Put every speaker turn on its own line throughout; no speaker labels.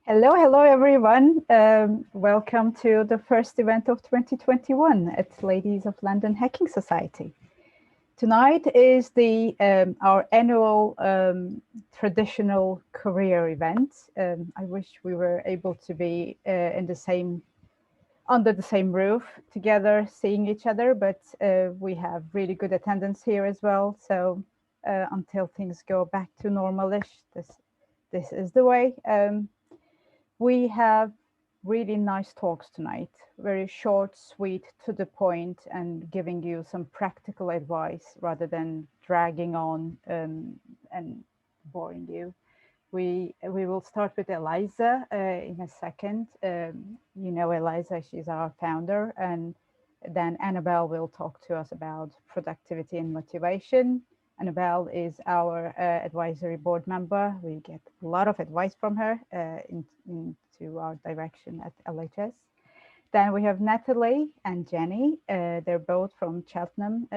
Hello everyone. Welcome to the first event of 2021 at Ladies of London Hacking Society. Tonight is our annual traditional career event. I wish we were able to be under the same roof together, seeing each other, but we have really good attendance here as well. So until things go back to normalish, this is the way. We have really nice talks tonight, very short, sweet, to the point, and giving you some practical advice rather than dragging on and boring you. We will start with Eliza in a second. You know Eliza, she's our founder, and then Annabel will talk to us about productivity and motivation. Annabel is our advisory board member. We get a lot of advice from her into our direction at LHS. Then we have Nathalie and Jenny. They're both from Cheltenham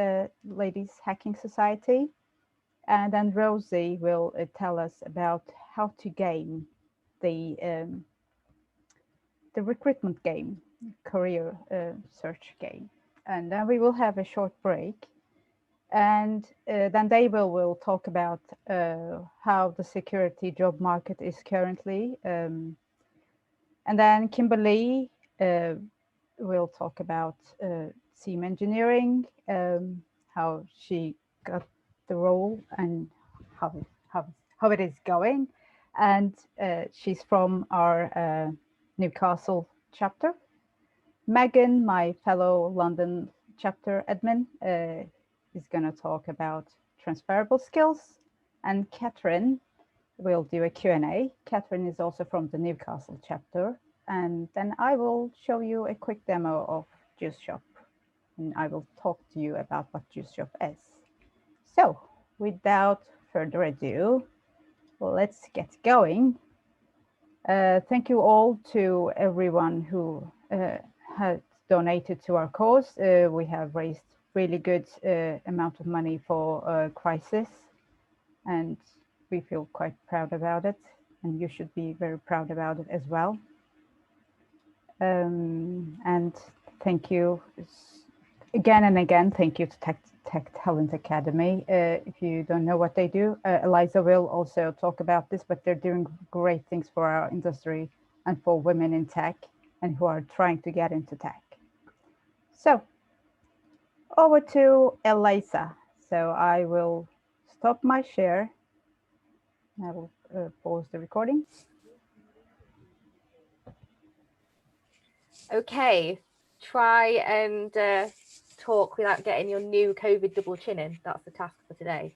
Ladies Hacking Society. And then Rosie will tell us about how to game the recruitment game, career search game. And then we will have a short break. And then David will talk about how the security job market is currently. And then Kimberley will talk about SIEM engineering, how she got the role and how it is going. And she's from our Newcastle chapter. Megan, my fellow London chapter admin, is going to talk about transferable skills, and Kathryn will do a Q&A. Kathryn is also from the Newcastle chapter, and then I will show you a quick demo of Juice Shop, and I will talk to you about what Juice Shop is. So without further ado, let's get going. Thank you all to everyone who has donated to our cause. We have raised really good amount of money for crisis, and we feel quite proud about it, and you should be very proud about it as well. And thank you again and again. Thank you to Tech Talent Academy. If you don't know what they do, Eliza will also talk about this, but they're doing great things for our industry and for women in tech and who are trying to get into tech. So over to Eliza. So I will stop my share. I will pause the recording.
Okay, try and talk without getting your new COVID double chin in. That's the task for today.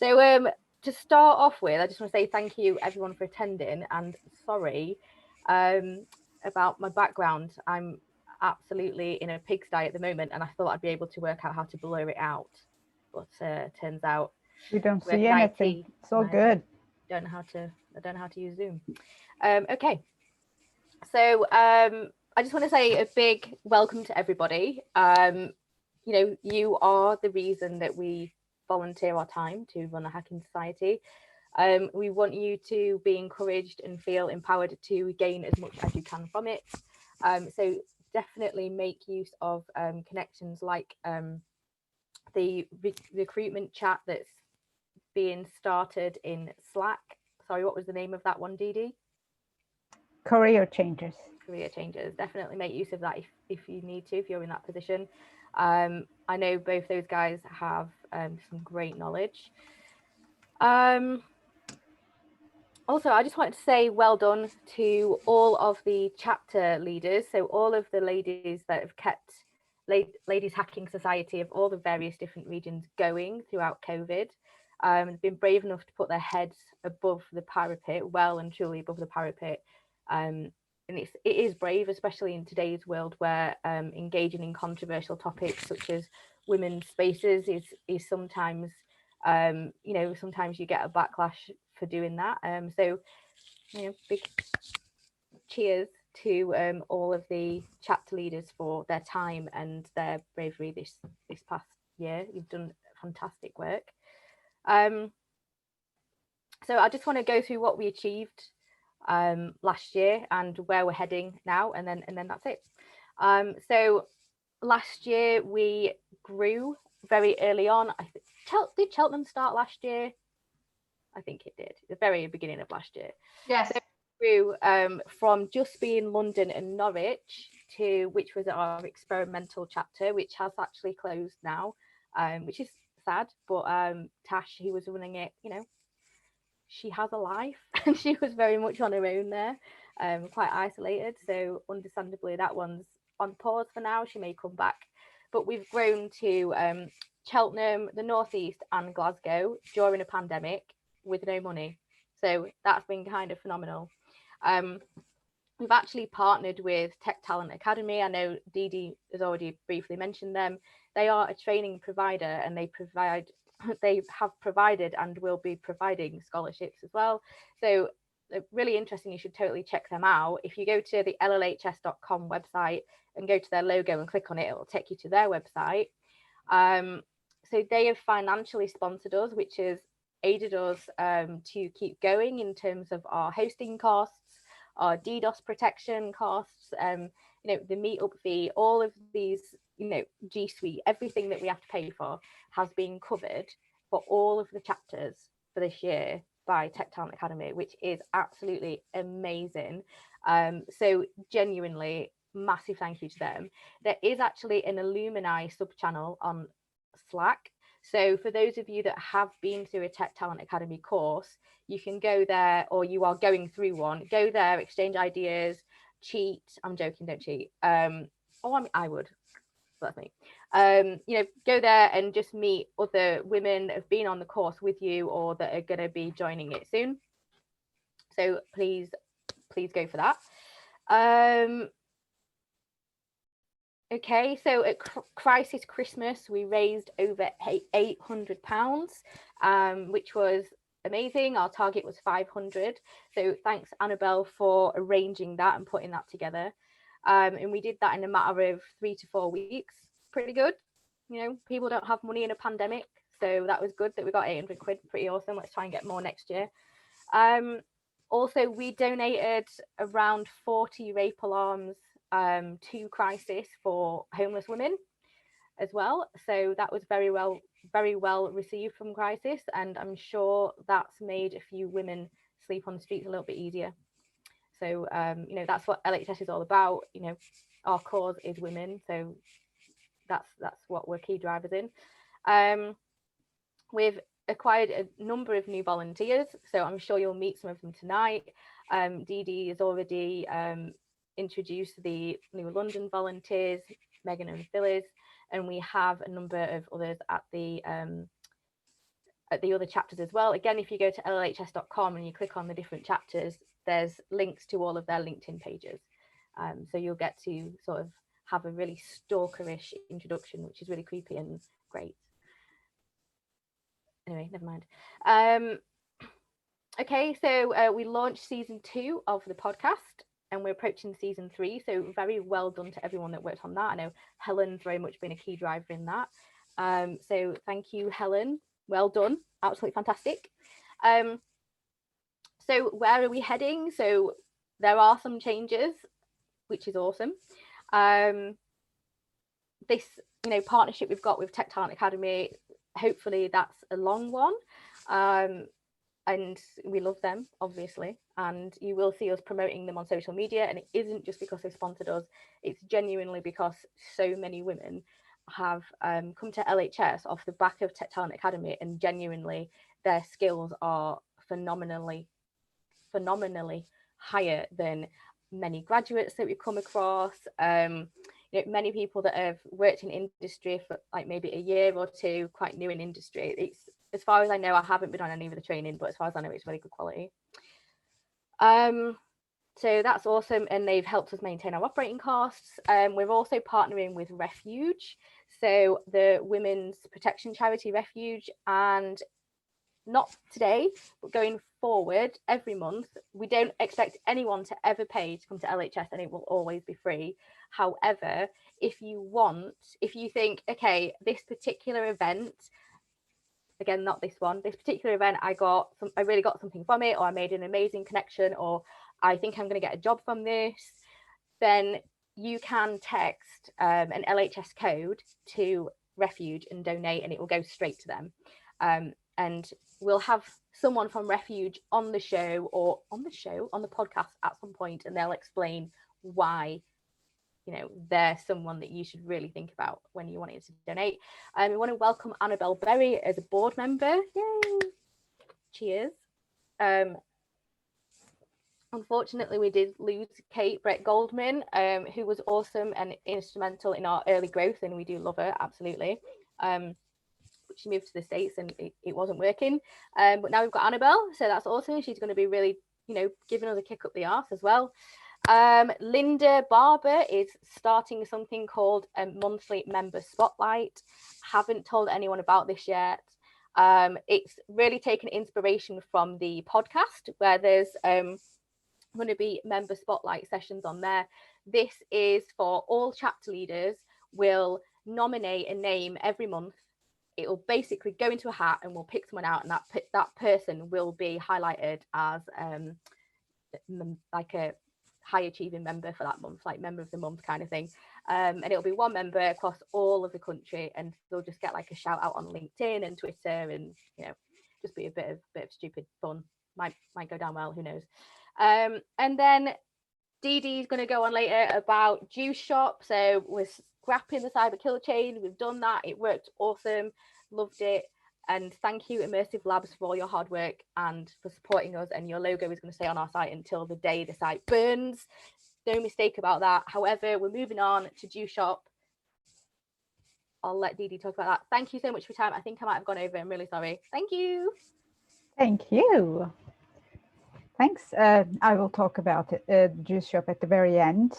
So to start off with, I just want to say thank you everyone for attending, and sorry about my background. I'm absolutely in a pigsty at the moment, and I thought I'd be able to work out how to blur it out, but turns out
we don't see anything. It's all good.
I don't know how to use Zoom. Okay, so I just want to say a big welcome to everybody. You know, you are the reason that we volunteer our time to run a hacking society. We want you to be encouraged and feel empowered to gain as much as you can from it. So definitely make use of connections like the recruitment chat that's being started in Slack. Sorry, what was the name of that one, Didi?
Career changes.
Career changes. Definitely make use of that if you need to, if you're in that position. I know both those guys have some great knowledge. Also, I just wanted to say well done to all of the chapter leaders. So all of the ladies that have kept Ladies Hacking Society of all the various different regions going throughout COVID. Have been brave enough to put their heads above the parapet, well and truly above the parapet. And it is brave, especially in today's world where engaging in controversial topics such as women's spaces is sometimes, you know, sometimes you get a backlash for doing that. So, you know, big cheers to all of the chapter leaders for their time and their bravery this past year. You've done fantastic work. So I just want to go through what we achieved last year, and where we're heading now, and then that's it. So last year we grew very early on. I think did Cheltenham start last year? I think it did, the very beginning of last year.
Yes.
So we grew from just being London and Norwich to, which was our experimental chapter, which has actually closed now, which is sad. But Tash, who was running it, you know, she has a life and she was very much on her own there, quite isolated. So understandably, that one's on pause for now. She may come back. But we've grown to Cheltenham, the Northeast and Glasgow during a pandemic with no money. So that's been kind of phenomenal. We've actually partnered with Tech Talent Academy. I know Didi has already briefly mentioned them. They are a training provider, and they have provided and will be providing scholarships as well. So really interesting. You should totally check them out. If you go to the LLHS.com website and go to their logo and click on it, it will take you to their website. So they have financially sponsored us, which has aided us to keep going in terms of our hosting costs, our DDoS protection costs, you know, the meetup fee, all of these, you know, G Suite, everything that we have to pay for has been covered for all of the chapters for this year by Tech Talent Academy, which is absolutely amazing. So genuinely massive thank you to them. There is actually an alumni sub channel on Slack. So for those of you that have been through a Tech Talent Academy course, you can go there, or you are going through one, go there, exchange ideas, cheat. I'm joking, don't cheat. I mean, I would. That's me. You know, go there and just meet other women that have been on the course with you or that are going to be joining it soon. So please go for that. Okay, so at Crisis Christmas, we raised over £800, which was amazing. Our target was 500. So thanks, Annabel, for arranging that and putting that together. And we did that in a matter of 3 to 4 weeks. Pretty good. You know, people don't have money in a pandemic, so that was good that we got 800 quid. Pretty awesome. Let's try and get more next year. Also, we donated around 40 rape alarms to Crisis for homeless women as well. So that was very well received from Crisis, and I'm sure that's made a few women sleep on the streets a little bit easier. So you know, that's what LHS is all about. You know, our cause is women, so that's what we're key drivers in. We've acquired a number of new volunteers, so I'm sure you'll meet some of them tonight. Didi has already introduced the new London volunteers, Megan and Phyllis, and we have a number of others at the other chapters as well. Again, if you go to LLHS.com and you click on the different chapters, there's links to all of their LinkedIn pages. So you'll get to sort of have a really stalkerish introduction, which is really creepy and great. Anyway, never mind. Okay, so we launched season 2 of the podcast, and we're approaching season 3. So very well done to everyone that worked on that. I know Helen's very much been a key driver in that. So thank you, Helen. Well done. Absolutely fantastic. So where are we heading? So there are some changes, which is awesome. This, you know, partnership we've got with Tech Talent Academy, hopefully that's a long one. And we love them, obviously, and you will see us promoting them on social media. And it isn't just because they sponsored us, it's genuinely because so many women have come to LHS off the back of Tech Talent Academy, and genuinely their skills are phenomenally higher than many graduates that we've come across. You know, many people that have worked in industry for like maybe a year or two, quite new in industry. It's, as far as I know, I haven't been on any of the training, but as far as I know, it's very good quality. So that's awesome, and they've helped us maintain our operating costs. We're also partnering with Refuge, so the women's protection charity Refuge, and not today, but going forward, every month, we don't expect anyone to ever pay to come to LHS, and it will always be free. However, if you think, okay, this particular event, again, not this one, this particular event, I really got something from it, or I made an amazing connection, or I think I'm going to get a job from this, then you can text an LHS code to Refuge and donate, and it will go straight to them. And we'll have someone from Refuge on the show, or on the podcast at some point, and they'll explain why, you know, they're someone that you should really think about when you wanted to donate. We want to welcome Annabel Berry as a board member. Yay! Cheers. Unfortunately, we did lose Kate Brett Goldman, who was awesome and instrumental in our early growth, and we do love her, absolutely. But she moved to the States and it wasn't working. But now we've got Annabel, so that's awesome. She's going to be really, you know, giving us a kick up the arse as well. Linda Barber is starting something called a monthly member spotlight. Haven't told anyone about this yet. It's really taken inspiration from the podcast, where there's going to be member spotlight sessions on there. This is for all chapter leaders. Will nominate a name every month. It will basically go into a hat and we'll pick someone out, and that person will be highlighted as like a high achieving member for that month, like member of the month kind of thing. And it'll be one member across all of the country, and they'll just get like a shout out on LinkedIn and Twitter, and you know, just be a bit of stupid fun. Might go down well, who knows. And then Didi is going to go on later about Juice Shop. So we're scrapping the cyber kill chain. We've done that. It worked awesome. Loved it. And thank you, Immersive Labs, for all your hard work and for supporting us. And your logo is going to stay on our site until the day the site burns. No mistake about that. However, we're moving on to Juice Shop. I'll let Didi talk about that. Thank you so much for your time. I think I might have gone over. I'm really sorry. Thank you.
Thank you. Thanks. I will talk about Juice Shop at the very end.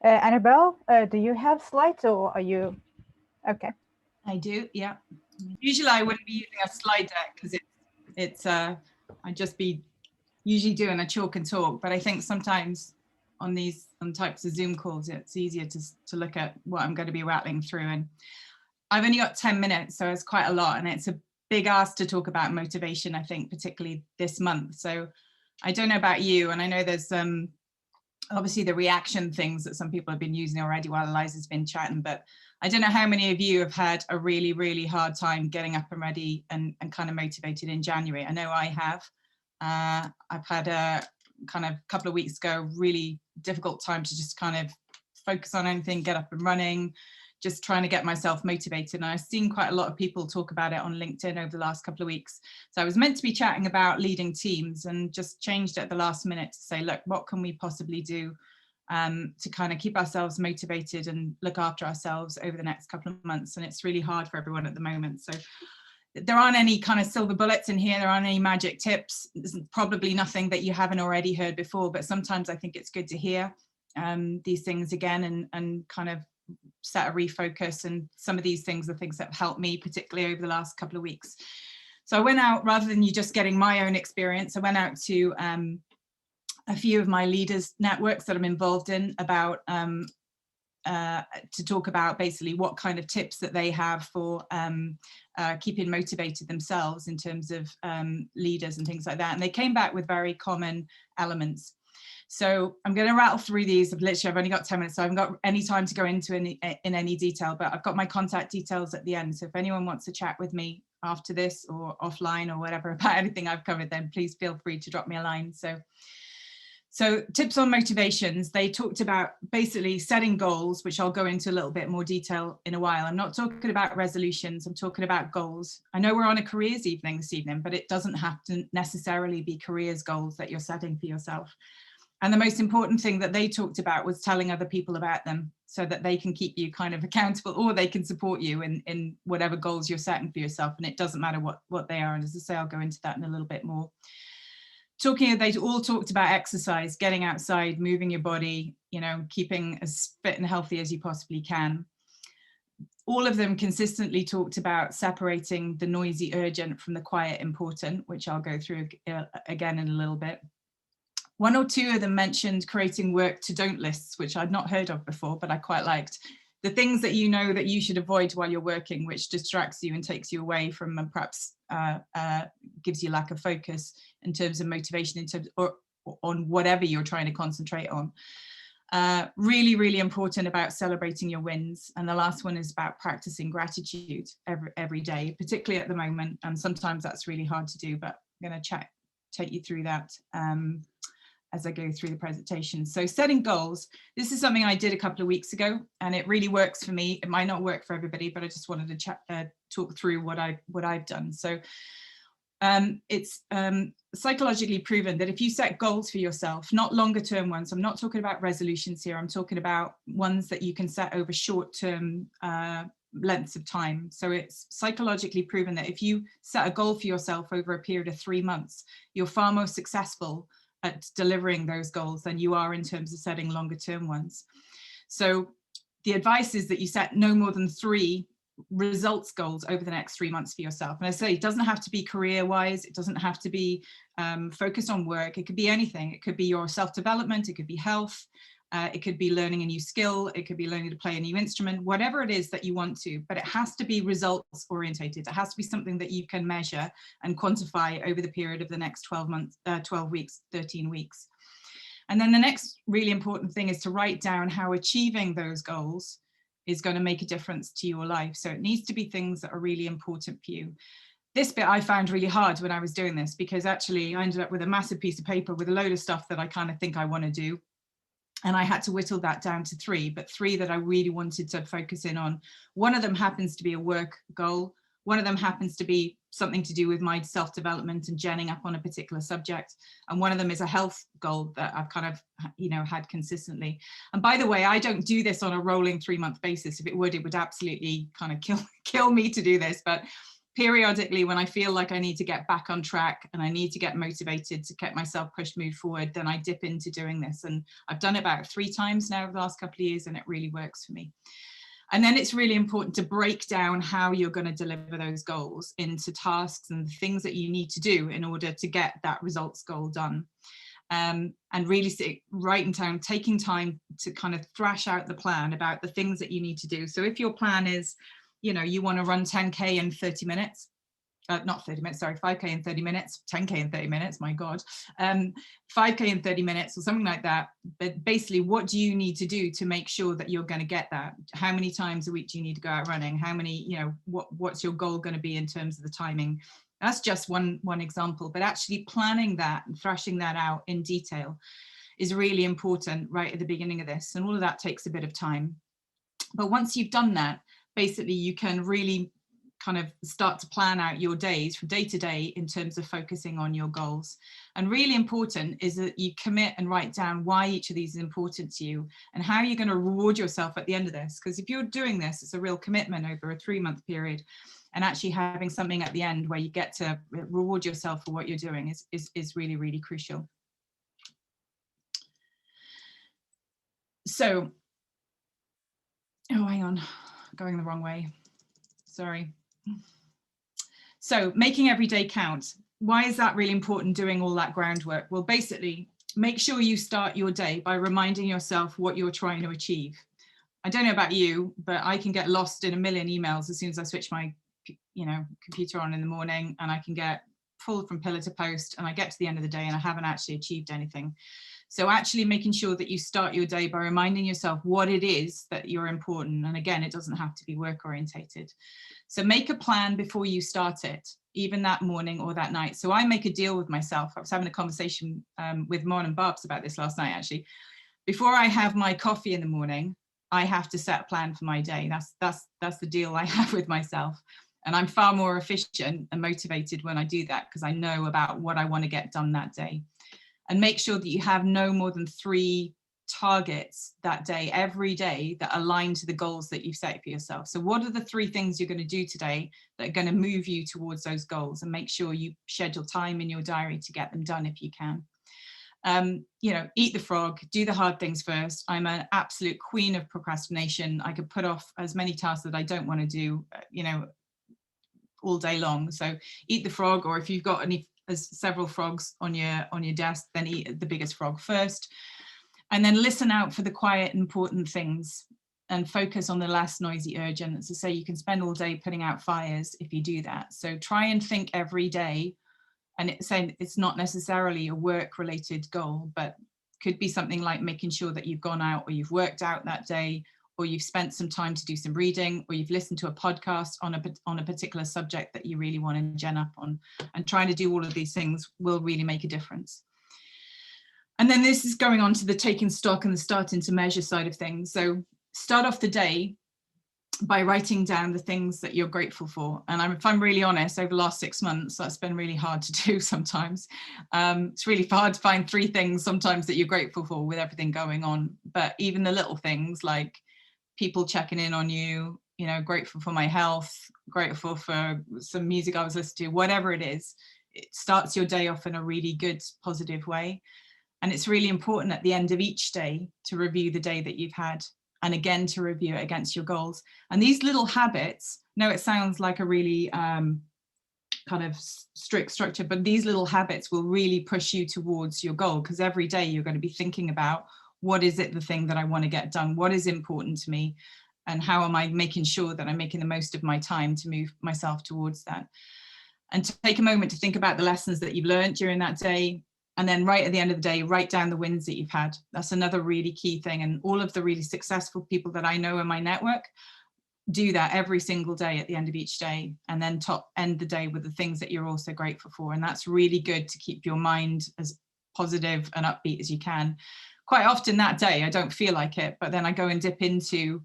Annabel, do you have slides, or are you okay?
I do, yeah. Usually I wouldn't be using a slide deck because it's I'd just be usually doing a chalk and talk, but I think sometimes on types of Zoom calls it's easier to look at what I'm going to be rattling through, and I've only got 10 minutes, so it's quite a lot, and it's a big ask to talk about motivation, I think, particularly this month. So I don't know about you, and I know there's obviously the reaction things that some people have been using already while Eliza's been chatting, but I don't know how many of you have had a really, really hard time getting up and ready and kind of motivated in January. I know I have. I've had a kind of couple of weeks ago, really difficult time to just kind of focus on anything, get up and running, just trying to get myself motivated. And I've seen quite a lot of people talk about it on LinkedIn over the last couple of weeks. So I was meant to be chatting about leading teams and just changed at the last minute to say, look, what can we possibly do to kind of keep ourselves motivated and look after ourselves over the next couple of months. And it's really hard for everyone at the moment. So there aren't any kind of silver bullets in here. There aren't any magic tips. There's probably nothing that you haven't already heard before, but sometimes I think it's good to hear these things again and kind of set a refocus. And some of these things are things that have helped me, particularly over the last couple of weeks. So I went out, rather than you just getting my own experience, I went out to a few of my leaders networks that I'm involved in about to talk about basically what kind of tips that they have for keeping motivated themselves in terms of leaders and things like that. And they came back with very common elements. So I'm going to rattle through these. I've only got 10 minutes, so I haven't got any time to go into in any detail, but I've got my contact details at the end. So if anyone wants to chat with me after this or offline or whatever about anything I've covered, then please feel free to drop me a line. So tips on motivations, they talked about basically setting goals, which I'll go into a little bit more detail in a while. I'm not talking about resolutions, I'm talking about goals. I know we're on a careers evening this evening, but it doesn't have to necessarily be careers goals that you're setting for yourself. And the most important thing that they talked about was telling other people about them so that they can keep you kind of accountable, or they can support you in whatever goals you're setting for yourself. And it doesn't matter what they are. And as I say, I'll go into that in a little bit more. They all talked about exercise, getting outside, moving your body, keeping as fit and healthy as you possibly can. All of them consistently talked about separating the noisy urgent from the quiet important, which I'll go through again in a little bit. One or two of them mentioned creating work to don't lists, which I'd not heard of before, but I quite liked. The things that you know that you should avoid while you're working, which distracts you and takes you away from and perhaps gives you lack of focus in terms of motivation, on whatever you're trying to concentrate on. Really, really important about celebrating your wins. And the last one is about practicing gratitude every day, particularly at the moment. And sometimes that's really hard to do, but I'm going to take you through that as I go through the presentation. So setting goals, this is something I did a couple of weeks ago, and it really works for me. It might not work for everybody, but I just wanted to talk through what I've done. So it's psychologically proven that if you set goals for yourself, not longer term ones, I'm not talking about resolutions here, I'm talking about ones that you can set over short term lengths of time. So it's psychologically proven that if you set a goal for yourself over a period of 3 months, you're far more successful at delivering those goals than you are in terms of setting longer term ones. So the advice is that you set no more than 3 results goals over the next 3 months for yourself. And I say it doesn't have to be career wise, it doesn't have to be focused on work, it could be anything. It could be your self-development, it could be health, it could be learning a new skill, it could be learning to play a new instrument, whatever it is that you want to, but it has to be results orientated. It has to be something that you can measure and quantify over the period of the next 12 months, 12 weeks, 13 weeks. And then the next really important thing is to write down how achieving those goals is going to make a difference to your life. So it needs to be things that are really important for you. This bit I found really hard when I was doing this, because actually I ended up with a massive piece of paper with a load of stuff that I kind of think I want to do. And I had to whittle that down to 3, but 3 that I really wanted to focus in on. One of them happens to be a work goal. One of them happens to be something to do with my self-development and genning up on a particular subject. And one of them is a health goal that I've kind of, had consistently. And by the way, I don't do this on a rolling 3-month basis. If it would absolutely kind of kill me to do this. But periodically, when I feel like I need to get back on track and I need to get motivated to get myself move forward, then I dip into doing this. And I've done it about 3 times now over the last couple of years, and it really works for me. And then it's really important to break down how you're going to deliver those goals into tasks and things that you need to do in order to get that results goal done. And really writing down, taking time to kind of thrash out the plan about the things that you need to do. So if your plan is, you want to run 10K in 30 minutes, not 30 minutes, sorry, 5K in 30 minutes, 10K in 30 minutes, my God, 5K in 30 minutes or something like that. But basically, what do you need to do to make sure that you're going to get that? How many times a week do you need to go out running? How many, what's your goal going to be in terms of the timing? That's just one example, but actually planning that and thrashing that out in detail is really important right at the beginning of this. And all of that takes a bit of time. But once you've done that, basically you can really kind of start to plan out your days from day to day in terms of focusing on your goals. And really important is that you commit and write down why each of these is important to you and how you're going to reward yourself at the end of this. Because if you're doing this, it's a real commitment over a 3-month period, and actually having something at the end where you get to reward yourself for what you're doing is really, really crucial. So, oh, hang on, going the wrong way. Sorry. So making every day count. Why is that really important, doing all that groundwork? Well, basically, make sure you start your day by reminding yourself what you're trying to achieve. I don't know about you, but I can get lost in a million emails as soon as I switch my computer on in the morning, and I can get pulled from pillar to post, and I get to the end of the day and I haven't actually achieved anything. So actually making sure that you start your day by reminding yourself what it is that you're important. And again, it doesn't have to be work orientated. So make a plan before you start it, even that morning or that night. So I make a deal with myself. I was having a conversation with Mon and Barbs about this last night, actually. Before I have my coffee in the morning, I have to set a plan for my day. That's the deal I have with myself. And I'm far more efficient and motivated when I do that, because I know about what I want to get done that day. And make sure that you have no more than 3 targets that day, every day, that align to the goals that you've set for yourself. So what are the 3 things you're going to do today that are going to move you towards those goals? And make sure you schedule time in your diary to get them done if you can. Eat the frog, do the hard things first. I'm an absolute queen of procrastination. I could put off as many tasks that I don't want to do, all day long. So eat the frog, or if you've got several frogs on your desk, then eat the biggest frog first. And then listen out for the quiet, important things and focus on the less noisy, urgent. As I say, you can spend all day putting out fires if you do that. So try and think every day And it's saying it's not necessarily a work related goal, but could be something like making sure that you've gone out or you've worked out that day, or you've spent some time to do some reading, or you've listened to a podcast on a particular subject that you really want to gen up on. And trying to do all of these things will really make a difference. And then this is going on to the taking stock and the starting to measure side of things. So start off the day by writing down the things that you're grateful for. And if I'm really honest, over the last 6 months, that's been really hard to do sometimes. It's really hard to find 3 things sometimes that you're grateful for with everything going on. But even the little things like people checking in on you, you know, grateful for my health, grateful for some music I was listening to, whatever it is, it starts your day off in a really good, positive way. And it's really important at the end of each day to review the day that you've had, and again to review it against your goals. And these little habits, no, it sounds like a really kind of strict structure, but these little habits will really push you towards your goal, because every day you're going to be thinking about, what is it, the thing that I want to get done? What is important to me? And how am I making sure that I'm making the most of my time to move myself towards that? And to take a moment to think about the lessons that you've learned during that day. And then right at the end of the day, write down the wins that you've had. That's another really key thing. And all of the really successful people that I know in my network do that every single day at the end of each day, and then end the day with the things that you're also grateful for. And that's really good to keep your mind as positive and upbeat as you can. Quite often that day, I don't feel like it, but then I go and dip into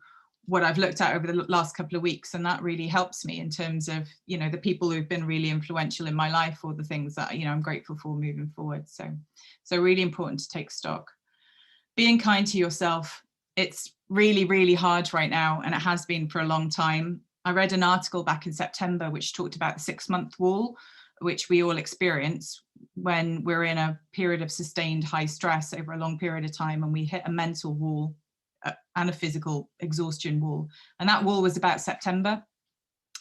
what I've looked at over the last couple of weeks, and that really helps me in terms of, you know, the people who've been really influential in my life, or the things that, you know, I'm grateful for moving forward. So really important to take stock. Being kind to yourself. It's really, really hard right now, and it has been for a long time. I read an article back in September which talked about the 6-month wall, which we all experience when we're in a period of sustained high stress over a long period of time, and we hit a mental wall and a physical exhaustion wall. And that wall was about September.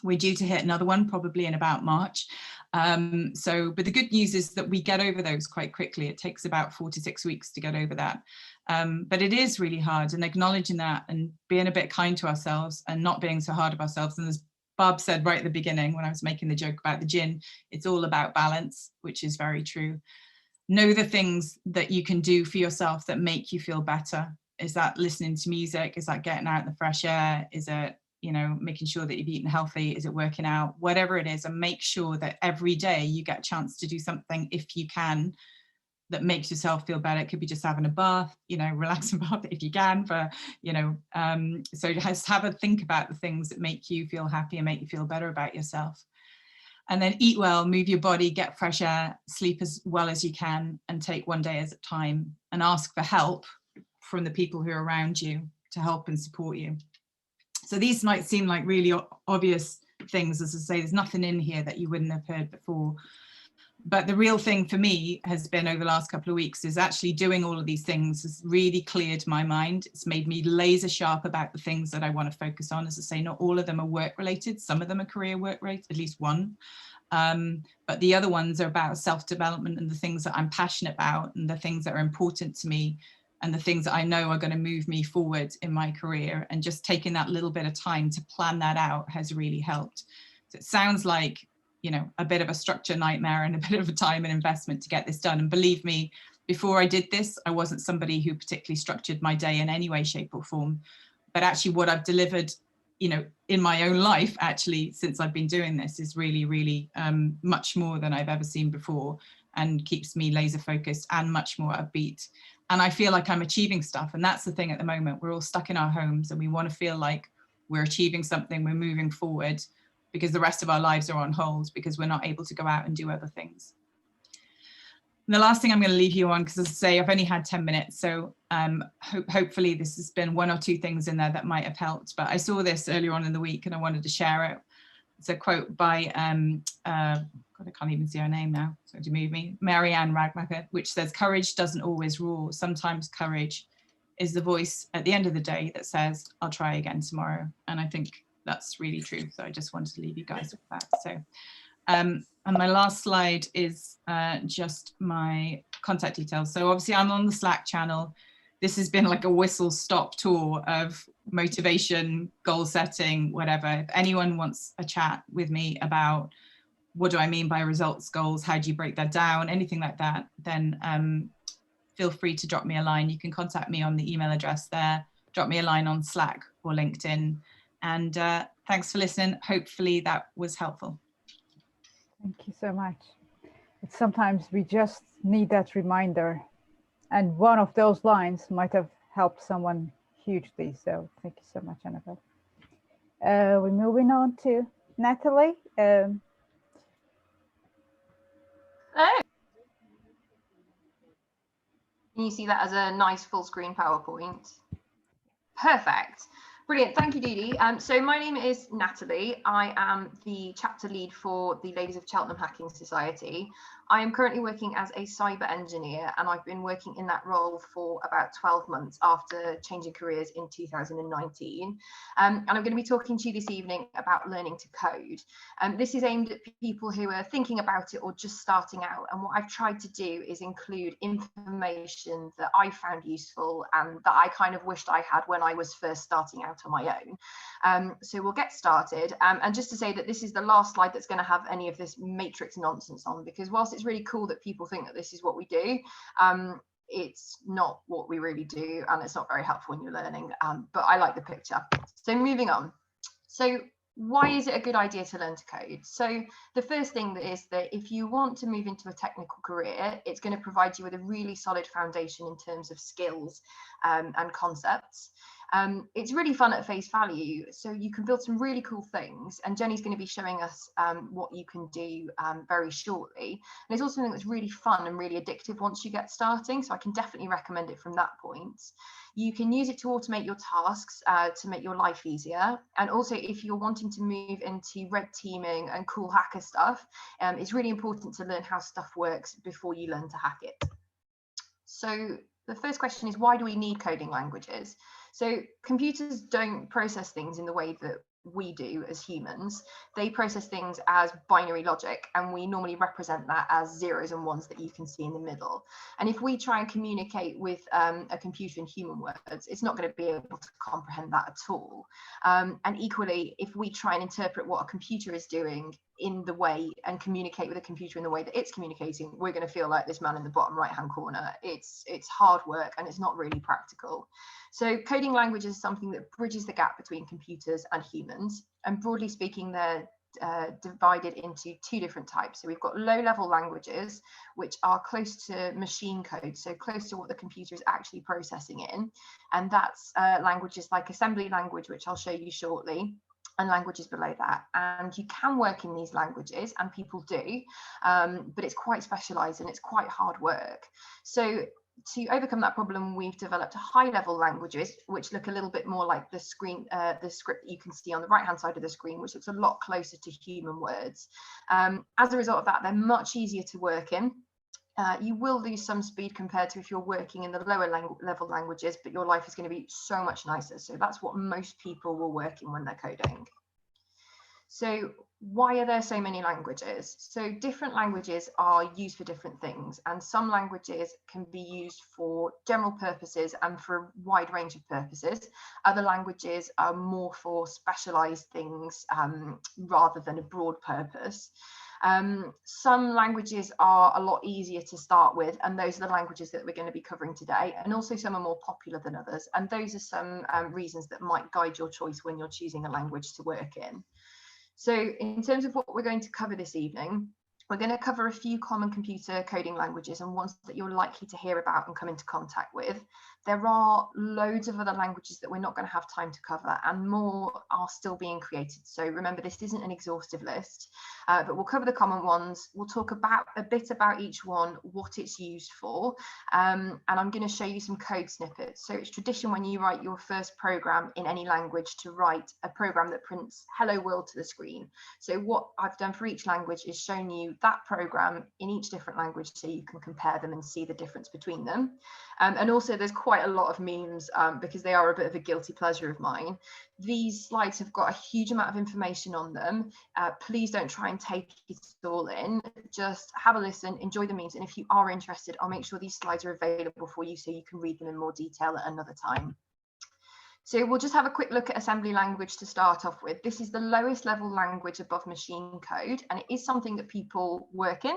We're due to hit another one probably in about March. But the good news is that we get over those quite quickly. It takes about 4 to 6 weeks to get over that. But it is really hard, and acknowledging that and being a bit kind to ourselves and not being so hard of ourselves. And as Barb said right at the beginning, when I was making the joke about the gin, it's all about balance, which is very true. Know the things that you can do for yourself that make you feel better. Is that listening to music? Is that getting out in the fresh air? Is it, you know, making sure that you've eaten healthy? Is it working out? Whatever it is, and make sure that every day you get a chance to do something, if you can, that makes yourself feel better. It could be just having a bath, you know, relaxing bath if you can, for, you know, so just have a think about the things that make you feel happy and make you feel better about yourself. And then eat well, move your body, get fresh air, sleep as well as you can, and take one day at a time, and ask for help from the people who are around you to help and support you. So these might seem like really obvious things. As I say, there's nothing in here that you wouldn't have heard before. But the real thing for me has been, over the last couple of weeks, is actually doing all of these things has really cleared my mind. It's made me laser sharp about the things that I want to focus on. As I say, not all of them are work related. Some of them are career work related, at least one. But the other ones are about self-development and the things that I'm passionate about, and the things that are important to me, and the things that I know are going to move me forward in my career. And just taking that little bit of time to plan that out has really helped. So it sounds like, you know, a bit of a structure nightmare and a bit of a time and investment to get this done. And believe me, before I did this, I wasn't somebody who particularly structured my day in any way, shape or form. But actually what I've delivered, you know, in my own life, actually, since I've been doing this, is really, really much more than I've ever seen before, and keeps me laser focused and much more upbeat. And I feel like I'm achieving stuff. And that's the thing at the moment. We're all stuck in our homes, and we want to feel like we're achieving something, we're moving forward, because the rest of our lives are on hold because we're not able to go out and do other things. And the last thing I'm going to leave you on, because as I say, I've only had 10 minutes. So hopefully this has been 1 or 2 things in there that might have helped. But I saw this earlier on in the week and I wanted to share it. It's a quote by, God, I can't even see her name now, so to move me, Marianne Radmacher, which says, "Courage doesn't always roar. Sometimes courage is the voice at the end of the day that says, I'll try again tomorrow." And I think that's really true. So I just wanted to leave you guys with that. So, and my last slide is just my contact details. So obviously I'm on the Slack channel. This has been like a whistle stop tour of motivation, goal setting, whatever. If anyone wants a chat with me about what do I mean by results goals? How do you break that down? Anything like that, then feel free to drop me a line. You can contact me on the email address there, drop me a line on Slack or LinkedIn. And thanks for listening. Hopefully that was helpful.
Thank you so much. It's sometimes we just need that reminder. And one of those lines might have helped someone hugely. So thank you so much, Annabel. We're moving on to Nathalie.
Hello. Can you see that as a nice full screen PowerPoint? Perfect. Brilliant. Thank you, Didi. So my name is Nathalie. I am the chapter lead for the Ladies of Cheltenham Hacking Society. I am currently working as a cyber engineer, and I've been working in that role for about 12 months after changing careers in 2019. And I'm going to be talking to you this evening about learning to code. This is aimed at people who are thinking about it or just starting out. And what I've tried to do is include information that I found useful and that I kind of wished I had when I was first starting out on my own. So we'll get started. And just to say that this is the last slide that's going to have any of this matrix nonsense on, because whilst it's really cool that people think that this is what we do, it's not what we really do, and it's not very helpful when you're learning, but I like the picture. So moving on. So why is it a good idea to learn to code? So the first thing is that if you want to move into a technical career, it's going to provide you with a really solid foundation in terms of skills and concepts. It's really fun at face value, so you can build some really cool things, and Jenny's going to be showing us what you can do very shortly. And it's also something that's really fun and really addictive once you get starting, so I can definitely recommend it from that point. You can use it to automate your tasks to make your life easier, and also if you're wanting to move into red teaming and cool hacker stuff, it's really important to learn how stuff works before you learn to hack it. So the first question is, why do we need coding languages? So computers don't process things in the way that we do as humans. They process things as binary logic, and we normally represent that as zeros and ones that you can see in the middle. And if we try and communicate with a computer in human words, it's not going to be able to comprehend that at all. And equally, if we try and interpret what a computer is doing in the way and communicate with a computer in the way that it's communicating, we're going to feel like this man in the bottom right hand corner. It's hard work and it's not really practical. So coding language is something that bridges the gap between computers and humans, and broadly speaking they're divided into two different types. So we've got low-level languages, which are close to machine code, so close to what the computer is actually processing in, and that's languages like assembly language, which I'll show you shortly, and languages below that. And you can work in these languages, and people do, but it's quite specialized and it's quite hard work. So to overcome that problem, we've developed high-level languages, which look a little bit more like the screen, the script that you can see on the right-hand side of the screen, which looks a lot closer to human words. As a result of that, they're much easier to work in. You will lose some speed compared to if you're working in the lower level languages, but your life is going to be so much nicer. So that's what most people will work in when they're coding. So why are there so many languages? So different languages are used for different things, and some languages can be used for general purposes and for a wide range of purposes. Other languages are more for specialized things rather than a broad purpose. Some languages are a lot easier to start with, and those are the languages that we're going to be covering today, and also some are more popular than others, and those are some reasons that might guide your choice when you're choosing a language to work in. So in terms of what we're going to cover this evening, we're going to cover a few common computer coding languages and ones that you're likely to hear about and come into contact with. There are loads of other languages that we're not going to have time to cover, and more are still being created. So remember, this isn't an exhaustive list, but we'll cover the common ones. We'll talk about a bit about each one, what it's used for, and I'm going to show you some code snippets. So it's tradition when you write your first program in any language to write a program that prints hello world to the screen. So what I've done for each language is shown you that program in each different language so you can compare them and see the difference between them. And also there's quite a lot of memes because they are a bit of a guilty pleasure of mine. These slides have got a huge amount of information on them. Please don't try and take it all in. Just have a listen, enjoy the memes, and if you are interested, I'll make sure these slides are available for you so you can read them in more detail at another time. So we'll just have a quick look at assembly language to start off with. This is the lowest level language above machine code, and it is something that people work in,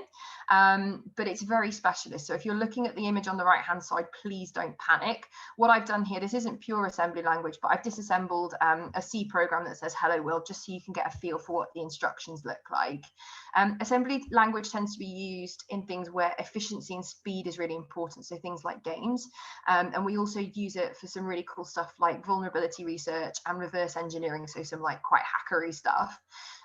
but it's very specialist. So if you're looking at the image on the right hand side, please don't panic. What I've done here, this isn't pure assembly language, but I've disassembled a C program that says hello world, just so you can get a feel for what the instructions look like. Assembly language tends to be used in things where efficiency and speed is really important, so things like games, and we also use it for some really cool stuff like vulnerability research and reverse engineering, so some like quite hackery stuff.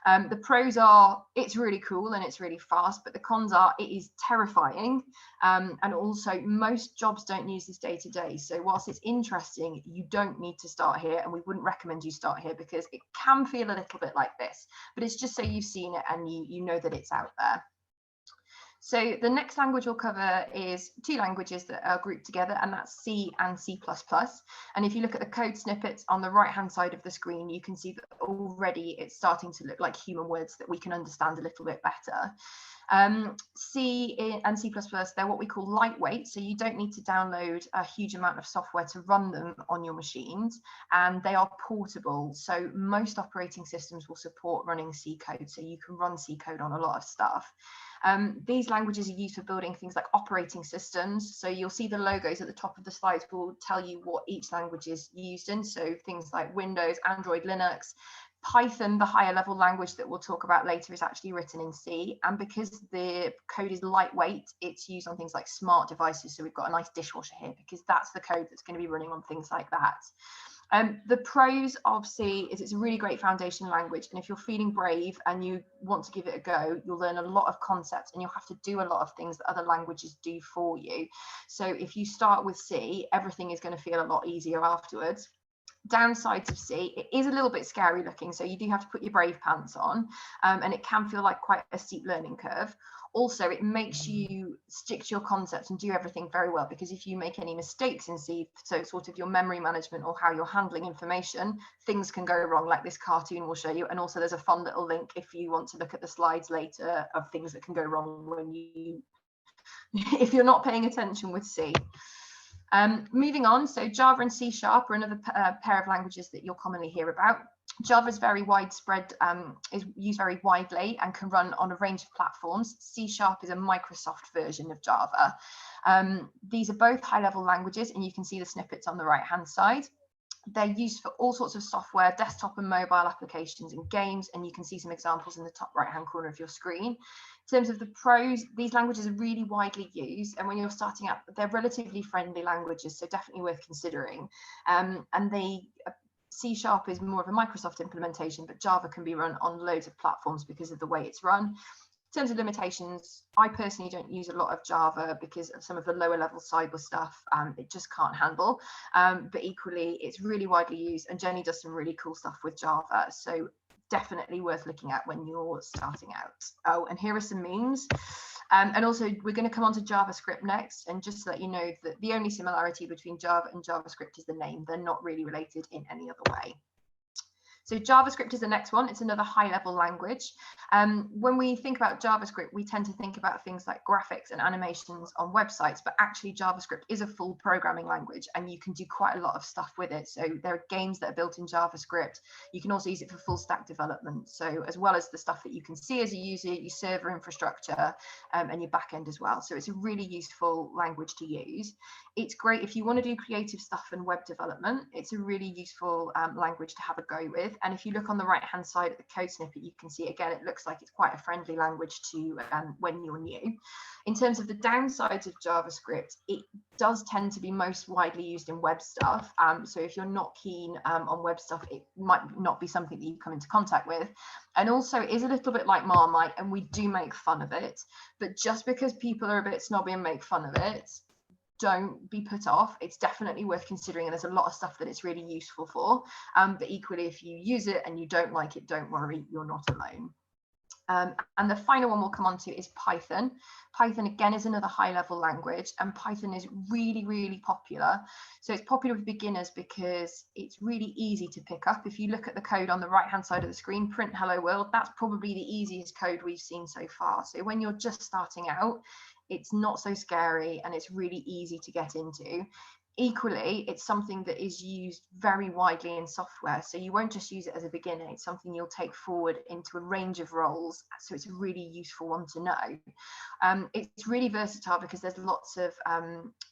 The pros are it's really cool and it's really fast, but the cons are it is terrifying, and also most jobs don't use this day to day. So whilst it's interesting, you don't need to start here, and we wouldn't recommend you start here because it can feel a little bit like this, but it's just so you've seen it and you know that it's out there. So the next language we'll cover is two languages that are grouped together, and that's C and C++. And if you look at the code snippets on the right-hand side of the screen, you can see that already it's starting to look like human words that we can understand a little bit better. C and C++, they're what we call lightweight, so you don't need to download a huge amount of software to run them on your machines, and they are portable, so most operating systems will support running C code, so you can run C code on a lot of stuff. These languages are used for building things like operating systems, so you'll see the logos at the top of the slides will tell you what each language is used in, so things like Windows, Android, Linux. Python, the higher level language that we'll talk about later, is actually written in C, and because the code is lightweight, it's used on things like smart devices. So we've got a nice dishwasher here because that's the code that's going to be running on things like that. The pros of C is it's a really great foundation language, and if you're feeling brave and you want to give it a go, you'll learn a lot of concepts and you'll have to do a lot of things that other languages do for you. So if you start with C, everything is going to feel a lot easier afterwards. Downsides of C, it is a little bit scary looking, so you do have to put your brave pants on, and it can feel like quite a steep learning curve. Also, it makes you stick to your concepts and do everything very well, because if you make any mistakes in C, so sort of your memory management or how you're handling information, things can go wrong, like this cartoon will show you. And also there's a fun little link if you want to look at the slides later of things that can go wrong when you if you're not paying attention with C. Moving on, so Java and C# are another pair of languages that you'll commonly hear about. Java is very widespread, is used very widely and can run on a range of platforms. C# is a Microsoft version of Java. These are both high-level languages, and you can see the snippets on the right-hand side. They're used for all sorts of software, desktop and mobile applications and games, and you can see some examples in the top right-hand corner of your screen. In terms of the pros, these languages are really widely used, and when you're starting out, they're relatively friendly languages, so definitely worth considering. And C# is more of a Microsoft implementation, but Java can be run on loads of platforms because of the way it's run. In terms of limitations, I personally don't use a lot of Java because of some of the lower level cyber stuff it just can't handle, but equally it's really widely used, and Jenny does some really cool stuff with Java, so definitely worth looking at when you're starting out. Oh, and here are some memes. And also we're going to come on to JavaScript next, and just to let you know that the only similarity between Java and JavaScript is the name. They're not really related in any other way. So JavaScript is the next one. It's another high-level language. When we think about JavaScript, we tend to think about things like graphics and animations on websites, but actually JavaScript is a full programming language, and you can do quite a lot of stuff with it. So there are games that are built in JavaScript. You can also use it for full stack development. So as well as the stuff that you can see as a user, your server infrastructure, and your backend as well. So it's a really useful language to use. It's great if you want to do creative stuff and web development. It's a really useful language to have a go with. And if you look on the right hand side of the code snippet, you can see again, it looks like it's quite a friendly language to when you're new. In terms of the downsides of JavaScript, it does tend to be most widely used in web stuff. So if you're not keen on web stuff, it might not be something that you come into contact with. And also it is a little bit like Marmite, and we do make fun of it. But just because people are a bit snobby and make fun of it, don't be put off. It's definitely worth considering, and there's a lot of stuff that it's really useful for. But equally, if you use it and you don't like it, don't worry, you're not alone. And the final one we'll come on to is Python. Python, again, is another high-level language, and Python is really, really popular. So it's popular with beginners because it's really easy to pick up. If you look at the code on the right-hand side of the screen, print hello world, that's probably the easiest code we've seen so far. So when you're just starting out, it's not so scary and it's really easy to get into. Equally, it's something that is used very widely in software. So you won't just use it as a beginner, it's something you'll take forward into a range of roles. So it's a really useful one to know. It's really versatile because there's lots of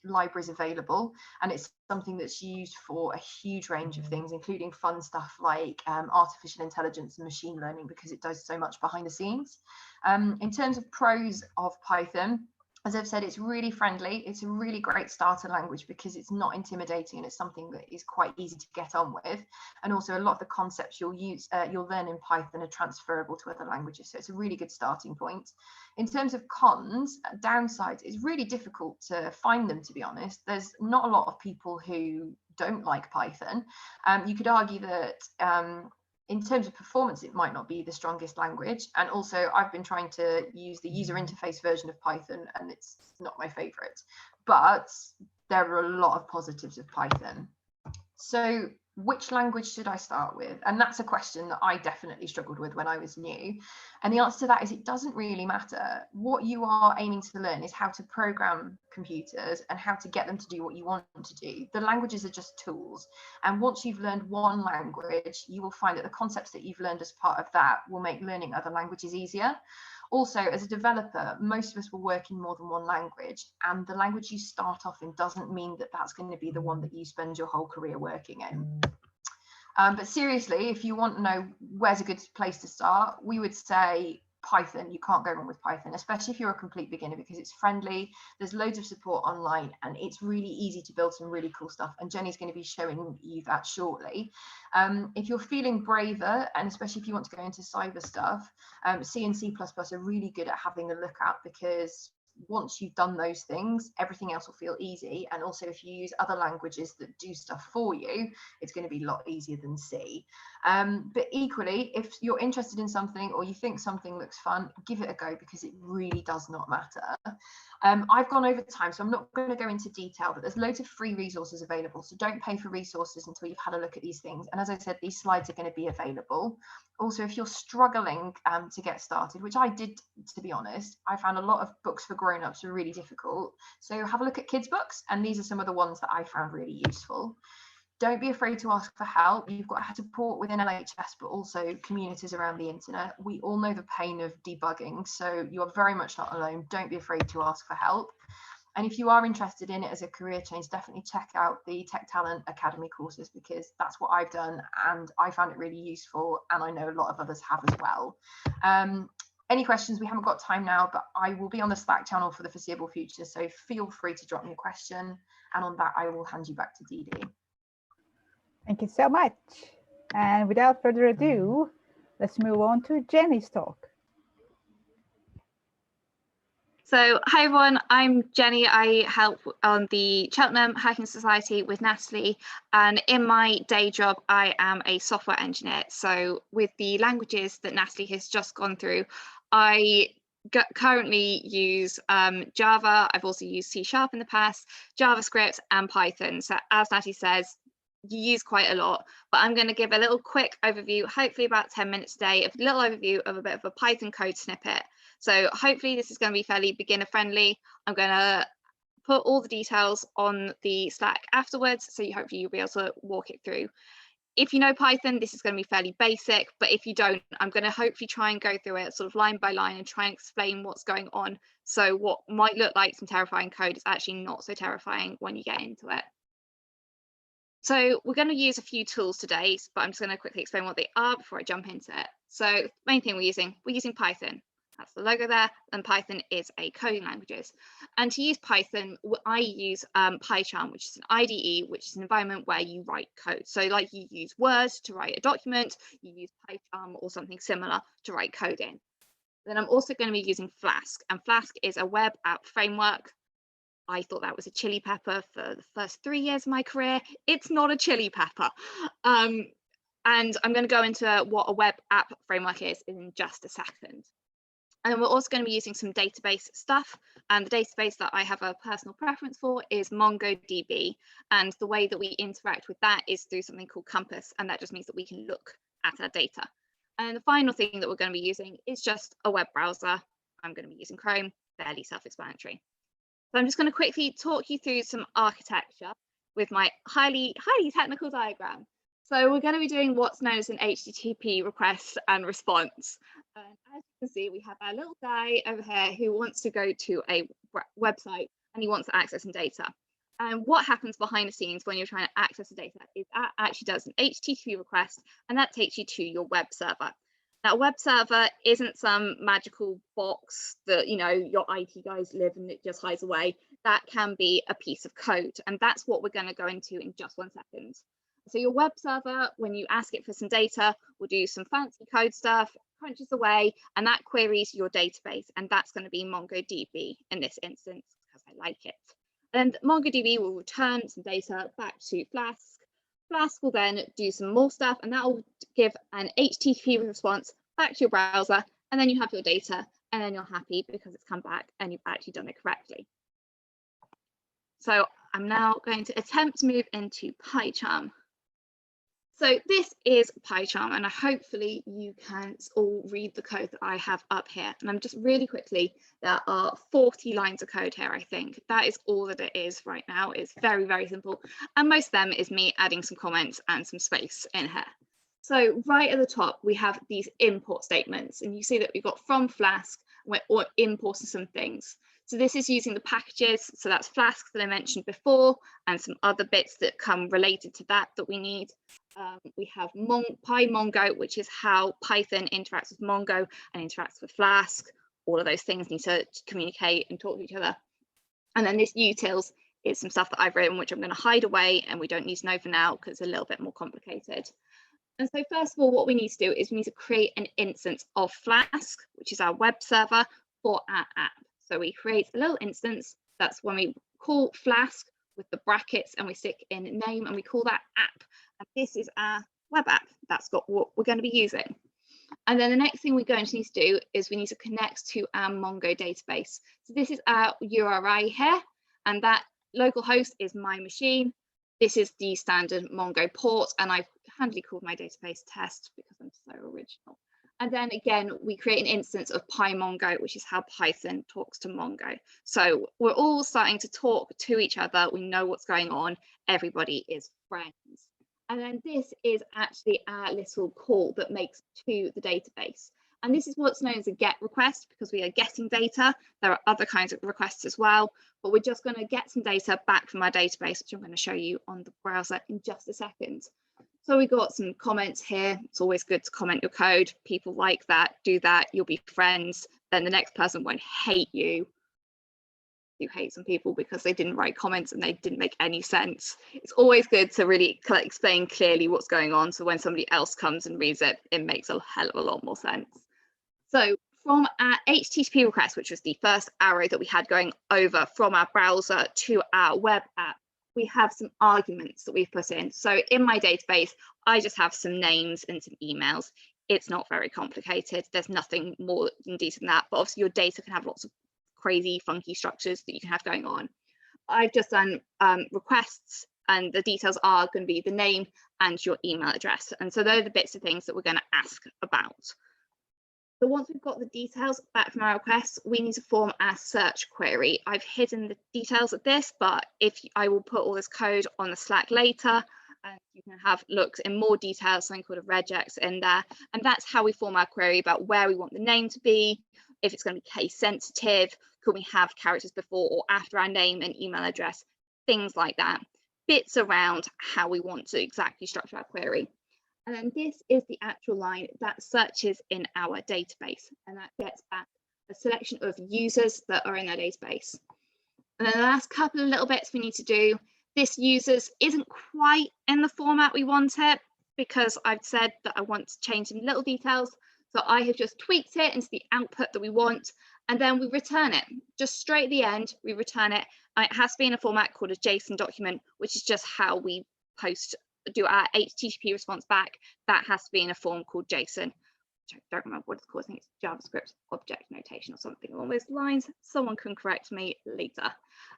libraries available, and it's something that's used for a huge range of things, including fun stuff like artificial intelligence and machine learning, because it does so much behind the scenes. In terms of pros of Python, as I've said, it's really friendly. It's a really great starter language because it's not intimidating, and it's something that is quite easy to get on with. And also a lot of the concepts you'll learn in Python are transferable to other languages. So it's a really good starting point. In terms of cons, downsides, it's really difficult to find them, to be honest. There's not a lot of people who don't like Python. You could argue that in terms of performance, it might not be the strongest language. And also, I've been trying to use the user interface version of Python, and it's not my favorite. But there are a lot of positives of Python. So which language should I start with? And that's a question that I definitely struggled with when I was new. And the answer to that is it doesn't really matter. What you are aiming to learn is how to program computers and how to get them to do what you want them to do. The languages are just tools. And once you've learned one language, you will find that the concepts that you've learned as part of that will make learning other languages easier. Also, as a developer, most of us will work in more than one language, and the language you start off in doesn't mean that that's going to be the one that you spend your whole career working in. But seriously, if you want to know where's a good place to start, we would say Python. You can't go wrong with Python, especially if you're a complete beginner, because it's friendly, there's loads of support online, and it's really easy to build some really cool stuff. And Jenny's going to be showing you that shortly. If you're feeling braver, and especially if you want to go into cyber stuff, C and C++ are really good at having a look at, because once you've done those things, everything else will feel easy. And also, if you use other languages that do stuff for you, it's going to be a lot easier than C. But equally, if you're interested in something or you think something looks fun, give it a go, because it really does not matter. I've gone over time, so I'm not going to go into detail, but there's loads of free resources available. So don't pay for resources until you've had a look at these things. And as I said, these slides are going to be available. Also, if you're struggling to get started, which I did, to be honest, I found a lot of books for grown-ups are really difficult. So have a look at kids' books, and these are some of the ones that I found really useful. Don't be afraid to ask for help. You've got support within LHS, but also communities around the internet. We all know the pain of debugging, so you are very much not alone. Don't be afraid to ask for help. And if you are interested in it as a career change, definitely check out the Tech Talent Academy courses, because that's what I've done and I found it really useful, and I know a lot of others have as well. Any questions? We haven't got time now, but I will be on the Slack channel for the foreseeable future, so feel free to drop me a question. And on that, I will hand you back to Didi.
Thank you so much. And without further ado, let's move on to Jenny's talk.
So, hi everyone, I'm Jenny. I help on the Cheltenham Hacking Society with Nathalie, and in my day job, I am a software engineer. So with the languages that Nathalie has just gone through, I currently use Java. I've also used C# in the past, JavaScript and Python. So as Nathalie says, you use quite a lot, but I'm going to give a little quick overview, hopefully about 10 minutes a day, a little overview of a bit of a Python code snippet. So hopefully this is going to be fairly beginner friendly. I'm going to put all the details on the Slack afterwards, so hopefully you'll be able to walk it through. If you know Python, this is going to be fairly basic, but if you don't, I'm going to hopefully try and go through it sort of line by line and try and explain what's going on. So what might look like some terrifying code is actually not so terrifying when you get into it. So we're going to use a few tools today, but I'm just going to quickly explain what they are before I jump into it. So the main thing we're using Python. That's the logo there, and Python is a coding language. And to use Python, I use PyCharm, which is an IDE, which is an environment where you write code. So like you use Word to write a document, you use PyCharm or something similar to write code in. Then I'm also going to be using Flask, and Flask is a web app framework. I thought that was a chili pepper for the first 3 years of my career. It's not a chili pepper. And I'm going to go into what a web app framework is in just a second. And we're also going to be using some database stuff. And the database that I have a personal preference for is MongoDB. And the way that we interact with that is through something called Compass. And that just means that we can look at our data. And the final thing that we're going to be using is just a web browser. I'm going to be using Chrome, fairly self-explanatory. So I'm just going to quickly talk you through some architecture. with my highly technical diagram. So we're going to be doing what's known as an HTTP request and response. And as you can see, we have our little guy over here who wants to go to a website and he wants to access some data. And what happens behind the scenes when you're trying to access the data is that actually does an HTTP request, and that takes you to your web server. Now, a web server isn't some magical box that, you know, your IT guys live and it just hides away. That can be a piece of code, and that's what we're going to go into in just 1 second. So your web server, when you ask it for some data, will do some fancy code stuff, crunches away, and that queries your database, and that's going to be MongoDB in this instance because I like it. And MongoDB will return some data back to Flask. Flask will then do some more stuff, and that will give an HTTP response back to your browser, and then you have your data, and then you're happy because it's come back and you've actually done it correctly. So I'm now going to attempt to move into PyCharm. So this is PyCharm, and hopefully you can all read the code that I have up here. And I'm just really quickly, there are 40 lines of code here, I think. That is all that it is right now. It's very, very simple. And most of them is me adding some comments and some space in here. So right at the top, we have these import statements, and you see that we've got from Flask, we're importing some things. So this is using the packages. So that's Flask that I mentioned before, and some other bits that come related to that we need. We have PyMongo, which is how Python interacts with Mongo and interacts with Flask. All of those things need to communicate and talk to each other. And then this utils is some stuff that I've written, which I'm going to hide away, and we don't need to know for now because it's a little bit more complicated. And so first of all, what we need to do is we need to create an instance of Flask, which is our web server for our app. So we create a little instance. That's when we call Flask with the brackets and we stick in name and we call that app. And this is our web app. That's got what we're going to be using. And then the next thing we're going to need to do is we need to connect to our Mongo database. So this is our URI here, and that local host is my machine. This is the standard Mongo port, and I've handily called my database test because I'm so original. And then again, we create an instance of PyMongo, which is how Python talks to Mongo. So we're all starting to talk to each other. We know what's going on. Everybody is friends. And then this is actually our little call that makes to the database. And this is what's known as a GET request because we are getting data. There are other kinds of requests as well, but we're just going to get some data back from our database, which I'm going to show you on the browser in just a second. So we got some comments here. It's always good to comment your code. People like that, do that, you'll be friends. Then the next person won't hate you. You hate some people because they didn't write comments and they didn't make any sense. It's always good to really explain clearly what's going on. So when somebody else comes and reads it, it makes a hell of a lot more sense. So from our HTTP request, which was the first arrow that we had going over from our browser to our web app, we have some arguments that we've put in. So in my database, I just have some names and some emails. It's not very complicated. There's nothing more in detail than that, but obviously your data can have lots of crazy, funky structures that you can have going on. I've just done requests, and the details are going to be the name and your email address. And so those are the bits of things that we're going to ask about. So once we've got the details back from our requests, we need to form our search query. I've hidden the details of this, but I will put all this code on the Slack later, and you can have looked in more detail, something called a regex in there. And that's how we form our query about where we want the name to be, if it's going to be case sensitive, could we have characters before or after our name and email address, things like that. Bits around how we want to exactly structure our query. And then this is the actual line that searches in our database, and that gets back a selection of users that are in our database. And then the last couple of little bits we need to do, this users isn't quite in the format we want it because I've said that I want to change some little details. So I have just tweaked it into the output that we want, and then we return it. Just straight at the end, we return it. And it has to be in a format called a JSON document, which is just how we do our HTTP response back. That has to be in a form called JSON. I don't remember what it's called. I think it's JavaScript object notation or something along those lines. Someone can correct me later.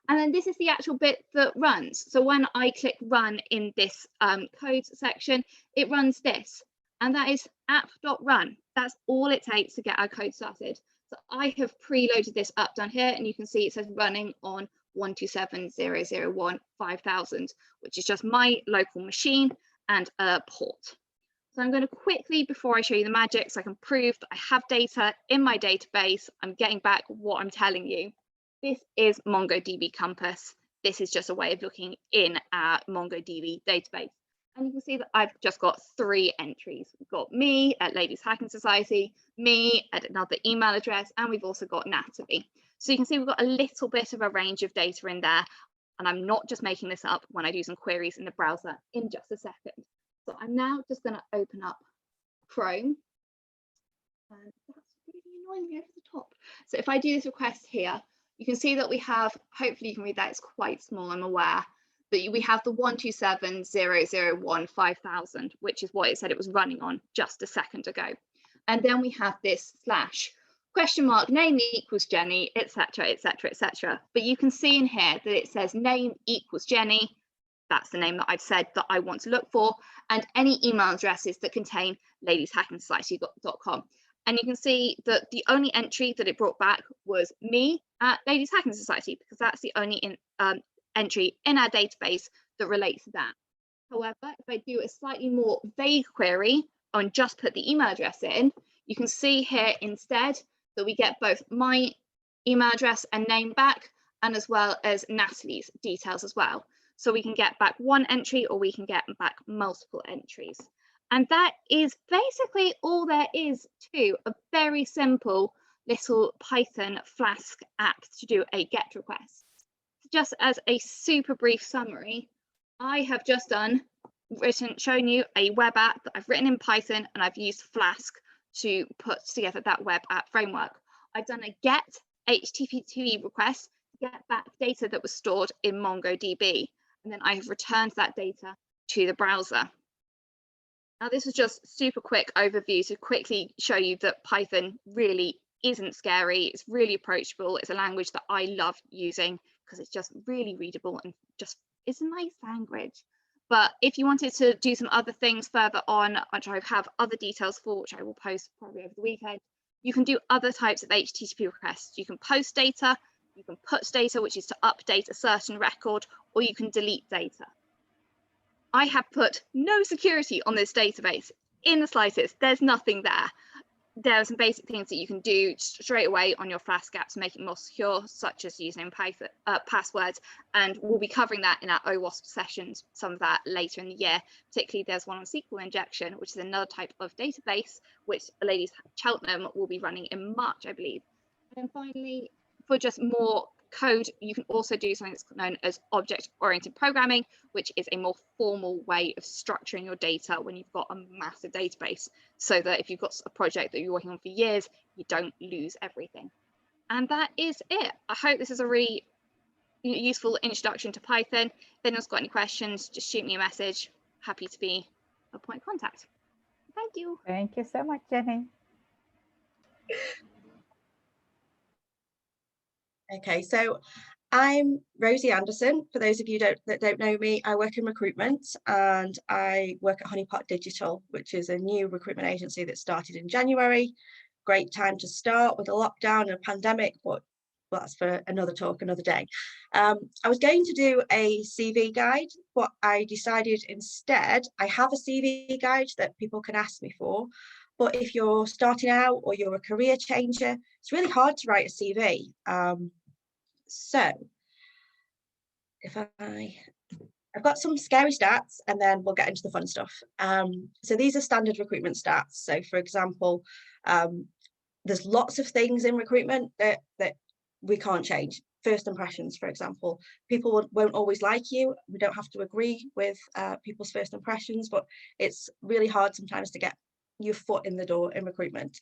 And then this is the actual bit that runs. So when I click run in this code section, it runs this, and that is app.run. That's all it takes to get our code started. So I have preloaded this up down here, and you can see it says running on 127.001.5000, which is just my local machine and a port. So I'm going to quickly, before I show you the magic, so I can prove that I have data in my database, I'm getting back what I'm telling you. This is MongoDB Compass. This is just a way of looking in our MongoDB database. And you can see that I've just got 3 entries. We've got me at Ladies Hacking Society, me at another email address, and we've also got Nathalie. So you can see we've got a little bit of a range of data in there. And I'm not just making this up when I do some queries in the browser in just a second. So I'm now just going to open up Chrome. And that's really annoying me over the top. So if I do this request here, you can see that we have, hopefully you can read that, it's quite small, I'm aware, but we have the 127.001.5000, which is what it said it was running on just a second ago. And then we have this slash question mark name equals Jenny, etc., etc., etc. But you can see in here that it says name equals Jenny. That's the name that I've said that I want to look for, and any email addresses that contain ladieshackingSociety.com. And you can see that the only entry that it brought back was me at Ladies Hacking Society, because that's the only entry in our database that relates to that. However, if I do a slightly more vague query and just put the email address in, you can see here instead that we get both my email address and name back, and as well as Nathalie's details as well. So we can get back one entry, or we can get back multiple entries. And that is basically all there is to a very simple little Python Flask app to do a GET request. Just as a super brief summary, I have just shown you a web app that I've written in Python, and I've used Flask to put together that web app framework. I've done a GET HTTP request to get back data that was stored in MongoDB, and then I have returned that data to the browser. Now, this was just super quick overview to quickly show you that Python really isn't scary. It's really approachable. It's a language that I love using because it's just really readable and just it's a nice language. But if you wanted to do some other things further on, which I have other details for, which I will post probably over the weekend, you can do other types of HTTP requests. You can post data, you can put data, which is to update a certain record, or you can delete data. I have put no security on this database in the slightest. There's nothing there. There are some basic things that you can do straight away on your Flask app to make it more secure, such as using Python passwords, and we'll be covering that in our OWASP sessions, some of that later in the year. Particularly, there's one on SQL injection, which is another type of database, which Ladies Cheltenham will be running in March, I believe. And then finally, for just more code, you can also do something that's known as object-oriented programming, which is a more formal way of structuring your data when you've got a massive database, so that if you've got a project that you're working on for years, you don't lose everything. And that is it. I hope this is a really useful introduction to Python. If anyone's got any questions, just shoot me a message. Happy to be a point of contact. Thank you.
Thank you so much, Jenny.
Okay, so I'm Rosie Anderson. For those of you that don't know me, I work in recruitment, and I work at Honeypot Digital, which is a new recruitment agency that started in January. Great time to start with a lockdown and a pandemic, but that's for another talk, another day. I was going to do a CV guide, but I decided instead I have a CV guide that people can ask me for. But if you're starting out or you're a career changer, it's really hard to write a CV. So if I've got some scary stats, and then we'll get into the fun stuff. So these are standard recruitment stats. So for example, there's lots of things in recruitment that we can't change. First impressions, for example, people won't always like you. We don't have to agree with people's first impressions, but it's really hard sometimes to get your foot in the door in recruitment.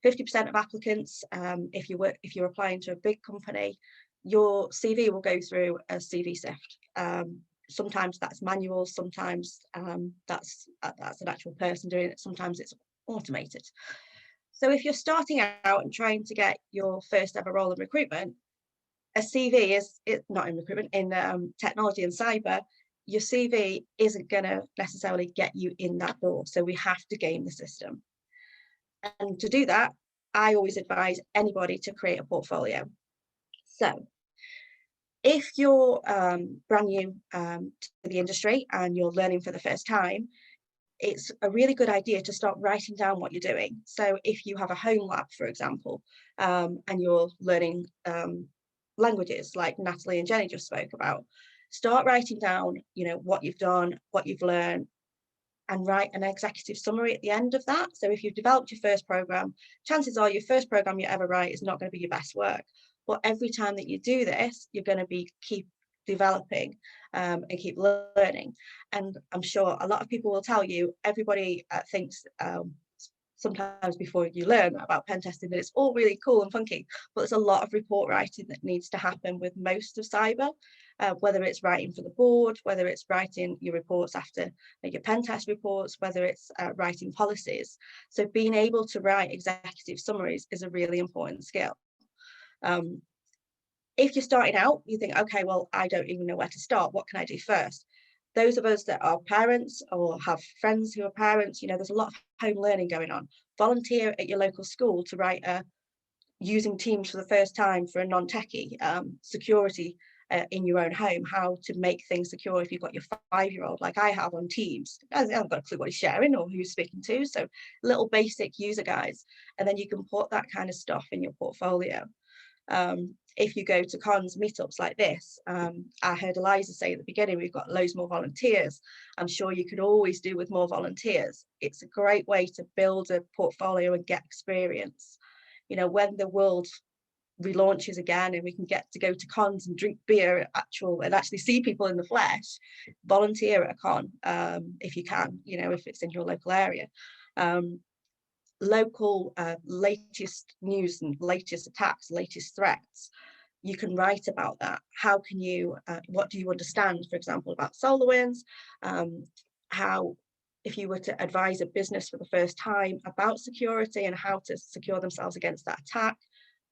50% of applicants, if you're applying to a big company, your CV will go through a CV sift. Sometimes that's manual, sometimes that's an actual person doing it, sometimes it's automated. So if you're starting out and trying to get your first ever role in recruitment, a CV is not in recruitment, in technology and cyber, your CV isn't going to necessarily get you in that door. So we have to game the system. And to do that, I always advise anybody to create a portfolio. So If you're brand new to the industry and you're learning for the first time, it's a really good idea to start writing down what you're doing. So if you have a home lab, for example, and you're learning languages like Nathalie and Jenny just spoke about, start writing down, you know, what you've done, what you've learned, and write an executive summary at the end of that. So if you've developed your first program, chances are your first program you ever write is not going to be your best work. But every time that you do this, you're going to keep developing and keep learning. And I'm sure a lot of people will tell you, everybody thinks sometimes before you learn about pen testing that it's all really cool and funky, but there's a lot of report writing that needs to happen with most of cyber, whether it's writing for the board, whether it's writing your reports after your pen test reports, whether it's writing policies. So being able to write executive summaries is a really important skill. If you're starting out, you think, okay, well, I don't even know where to start. What can I do first? Those of us that are parents or have friends who are parents, you know, there's a lot of home learning going on. Volunteer at your local school to write using Teams for the first time for a non-techie, security in your own home, how to make things secure if you've got your 5-year-old, like I have on Teams. I haven't got a clue what he's sharing or who he's speaking to. So little basic user guides, and then you can put that kind of stuff in your portfolio. If you go to cons meetups like this, I heard Eliza say at the beginning, we've got loads more volunteers. I'm sure you could always do with more volunteers. It's a great way to build a portfolio and get experience. You know, when the world relaunches again and we can get to go to cons and drink beer and actually see people in the flesh, volunteer at a con if you can, you know, if it's in your local area. Local latest news and latest attacks, latest threats, you can write about that. How can you, what do you understand, for example, about SolarWinds? How, if you were to advise a business for the first time about security and how to secure themselves against that attack,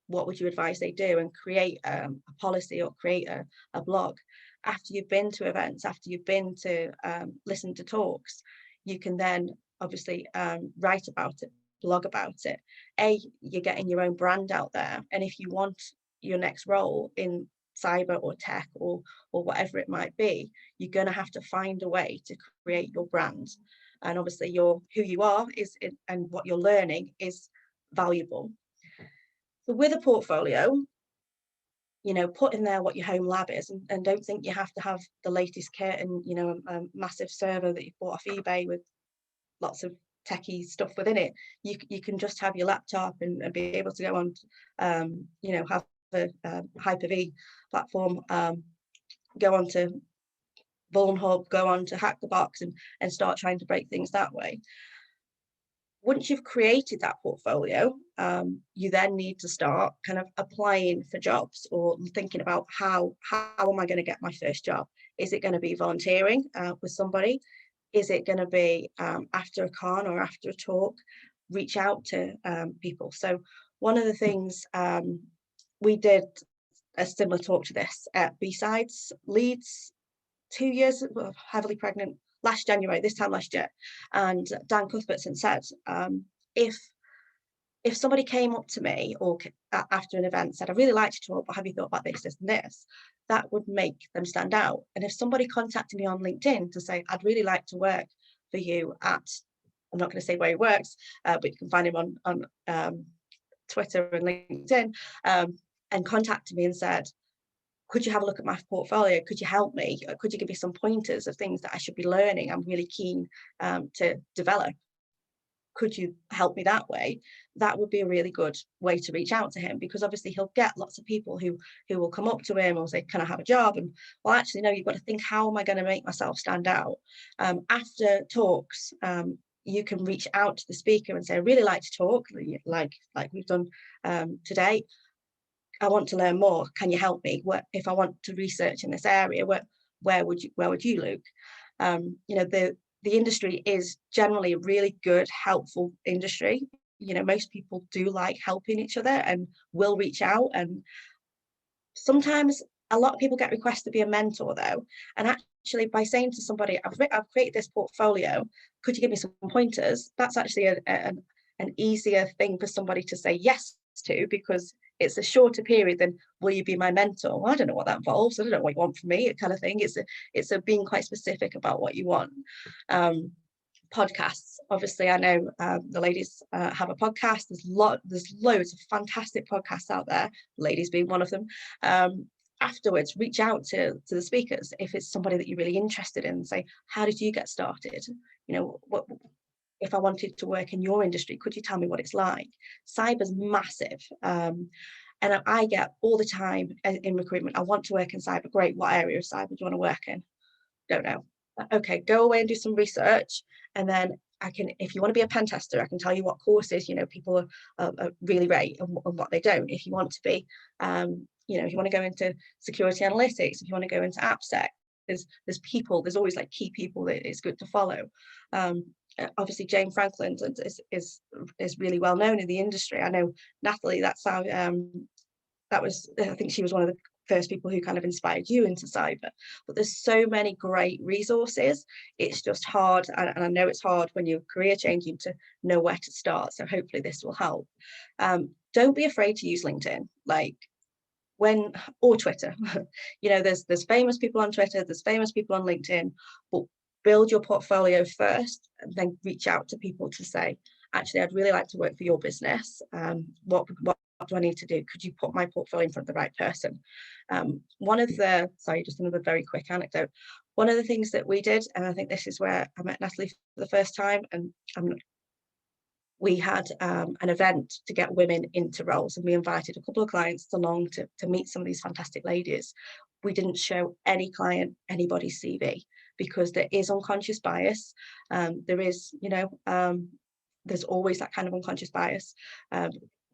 what would you advise they do? And create a policy or create a blog. After you've been to events, after you've been to listen to talks, you can then obviously write about it, blog about it. You're getting your own brand out there, and if you want your next role in cyber or tech or whatever it might be, you're going to have to find a way to create your brand, and obviously who you are and what you're learning is valuable. So with a portfolio, you know, put in there what your home lab is, and don't think you have to have the latest kit and, you know, a massive server that you bought off eBay with lots of techie stuff within it. You can just have your laptop and be able to go on, you know, have a Hyper-V platform, go on to Vuln, go on to Hack the Box and start trying to break things that way. Once you've created that portfolio, you then need to start kind of applying for jobs or thinking about how am I going to get my first job? Is it going to be volunteering with somebody? Is it going to be after a con or after a talk? Reach out to people. So one of the things, we did a similar talk to this at B-Sides Leeds 2 years, heavily pregnant, last January, this time last year. And Dan Cuthbertson said, if somebody came up to me or after an event said, I really like to talk, but have you thought about this, this and this? That would make them stand out. And if somebody contacted me on LinkedIn to say, I'd really like to work for you at, I'm not going to say where he works, but you can find him on Twitter and LinkedIn, and contacted me and said, could you have a look at my portfolio? Could you help me? Could you give me some pointers of things that I should be learning? I'm really keen to develop. Could you help me that way? That would be a really good way to reach out to him, because obviously he'll get lots of people who will come up to him or say, can I have a job? And well, actually, no, you've got to think, how am I going to make myself stand out? After talks, you can reach out to the speaker and say, I really like to talk, like we've done today. I want to learn more. Can you help me? If I want to research in this area, where would you look? You know, the industry is generally a really good, helpful industry. You know, most people do like helping each other and will reach out. And sometimes a lot of people get requests to be a mentor though. And actually by saying to somebody, I've created this portfolio, could you give me some pointers? That's actually an easier thing for somebody to say yes to, because it's a shorter period than will you be my mentor? Well, I don't know what that involves. I don't know what you want from me, kind of thing. It's a being quite specific about what you want. Podcasts, obviously, I know the ladies have a podcast. There's loads of fantastic podcasts out there, ladies being one of them. Afterwards, reach out to the speakers if it's somebody that you're really interested in, and say, how did you get started? You know, what if I wanted to work in your industry, could you tell me what it's like? Cyber's massive. And I get all the time in recruitment, I want to work in cyber. Great, what area of cyber do you want to work in? Don't know. Okay, go away and do some research, and then I can, if you want to be a pen tester, I can tell you what courses, you know, people are really rate and what they don't. If you want to be, you know, if you want to go into security analytics, if you want to go into AppSec, there's people, there's always like key people that it's good to follow. Obviously Jane Franklin is really well known in the industry. I know Nathalie, that's how that was, I think she was one of the first people who kind of inspired you into cyber. But there's so many great resources. It's just hard, and I know it's hard when you're career changing to know where to start. So hopefully this will help. Don't be afraid to use LinkedIn, or Twitter. You know, there's famous people on Twitter, there's famous people on LinkedIn, but build your portfolio first and then reach out to people to say, actually, I'd really like to work for your business. What do I need to do? Could you put my portfolio in front of the right person? Sorry, just another very quick anecdote. One of the things that we did, and I think this is where I met Nathalie for the first time, and we had an event to get women into roles, and we invited a couple of clients along to meet some of these fantastic ladies. We didn't show any client anybody's CV because there is unconscious bias. There is, you know, there's always that kind of unconscious bias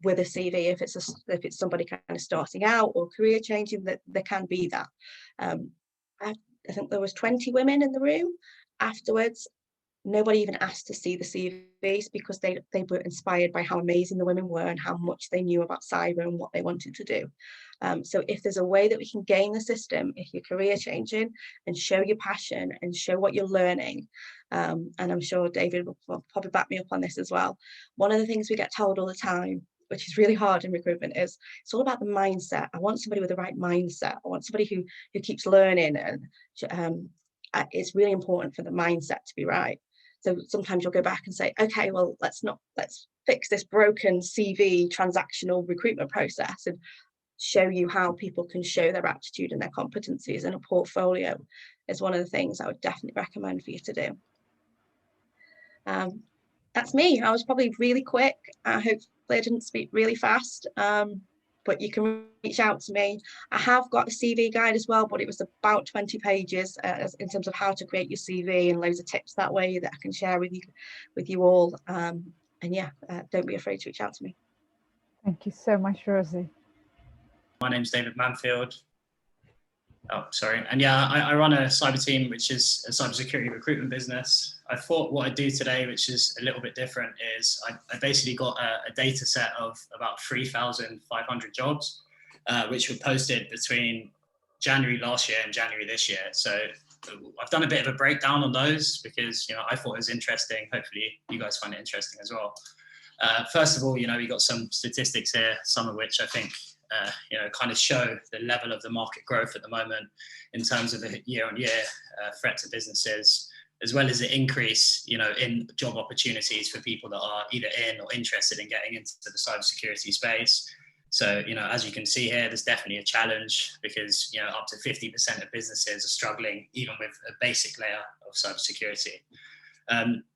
with a CV. If it's somebody kind of starting out or career changing, that there can be that. I think there was 20 women in the room. Afterwards, nobody even asked to see the CVs because they were inspired by how amazing the women were and how much they knew about cyber and what they wanted to do. So if there's a way that we can gain the system, if you're career changing, and show your passion and show what you're learning, and I'm sure David will probably back me up on this as well. One of the things we get told all the time, which is really hard in recruitment, is it's all about the mindset. I want somebody with the right mindset. I want somebody who keeps learning, and it's really important for the mindset to be right. So sometimes you'll go back and say, okay, well, let's fix this broken CV transactional recruitment process and show you how people can show their aptitude and their competencies, and a portfolio is one of the things I would definitely recommend for you to do. That's me. I was probably really quick. Hopefully I didn't speak really fast, but you can reach out to me. I have got a CV guide as well, but it was about 20 pages in terms of how to create your CV, and loads of tips that way that I can share with you all. And yeah, don't be afraid to reach out to me.
Thank you so much, Rosie.
My name's David Manfield. Oh, sorry. And yeah, I run a cyber team, which is a cybersecurity recruitment business. I thought what I'd do today, which is a little bit different, is I basically got a data set of about 3,500 jobs, which were posted between January last year and January this year. So I've done a bit of a breakdown on those because, you know, I thought it was interesting. Hopefully you guys find it interesting as well. First of all, you know, we got some statistics here, some of which I think you know, kind of show the level of the market growth at the moment in terms of the year-on-year threat to businesses, as well as the increase, you know, in job opportunities for people that are either in or interested in getting into the cybersecurity space. So, you know, as you can see here, there's definitely a challenge because, you know, up to 50% of businesses are struggling even with a basic layer of cybersecurity.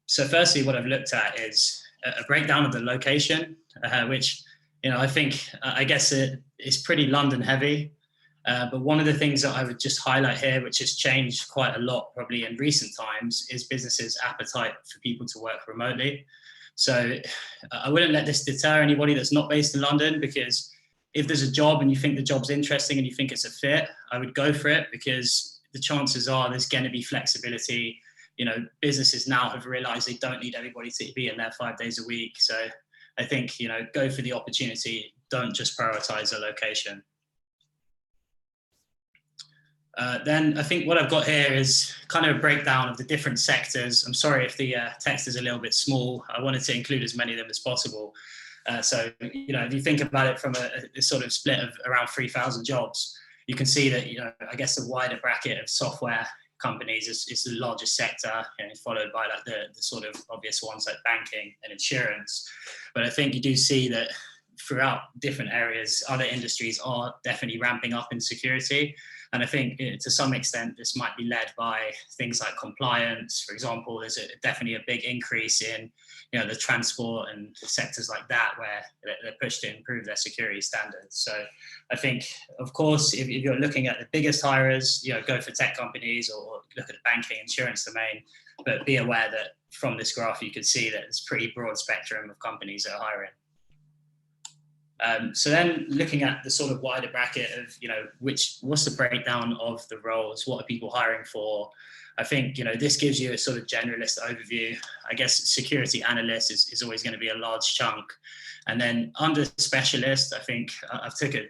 So firstly, what I've looked at is a breakdown of the location, which, you know, I guess it's pretty London heavy, but one of the things that I would just highlight here, which has changed quite a lot probably in recent times, is businesses' appetite for people to work remotely. So I wouldn't let this deter anybody that's not based in London, because if there's a job and you think the job's interesting and you think it's a fit, I would go for it, because the chances are there's going to be flexibility. You know, businesses now have realized they don't need everybody to be in there 5 days a week. So I think, you know, go for the opportunity. Don't just prioritize a location. Then I think what I've got here is kind of a breakdown of the different sectors. I'm sorry if the text is a little bit small. I wanted to include as many of them as possible. So, you know, if you think about it from a sort of split of around 3,000 jobs, you can see that, you know, I guess the wider bracket of software companies is the largest sector, and followed by like the sort of obvious ones like banking and insurance. But I think you do see that throughout different areas, other industries are definitely ramping up in security. And I think to some extent, this might be led by things like compliance. For example, there's definitely a big increase in, you know, the transport and sectors like that, where they're pushed to improve their security standards. So I think, of course, if you're looking at the biggest hirers, you know, go for tech companies or look at the banking insurance domain, but be aware that from this graph, you can see that it's a pretty broad spectrum of companies that are hiring. So then looking at the sort of wider bracket of, you know, what's the breakdown of the roles, what are people hiring for? I think, you know, this gives you a sort of generalist overview. I guess security analyst is always going to be a large chunk. And then under specialist, I think I've took a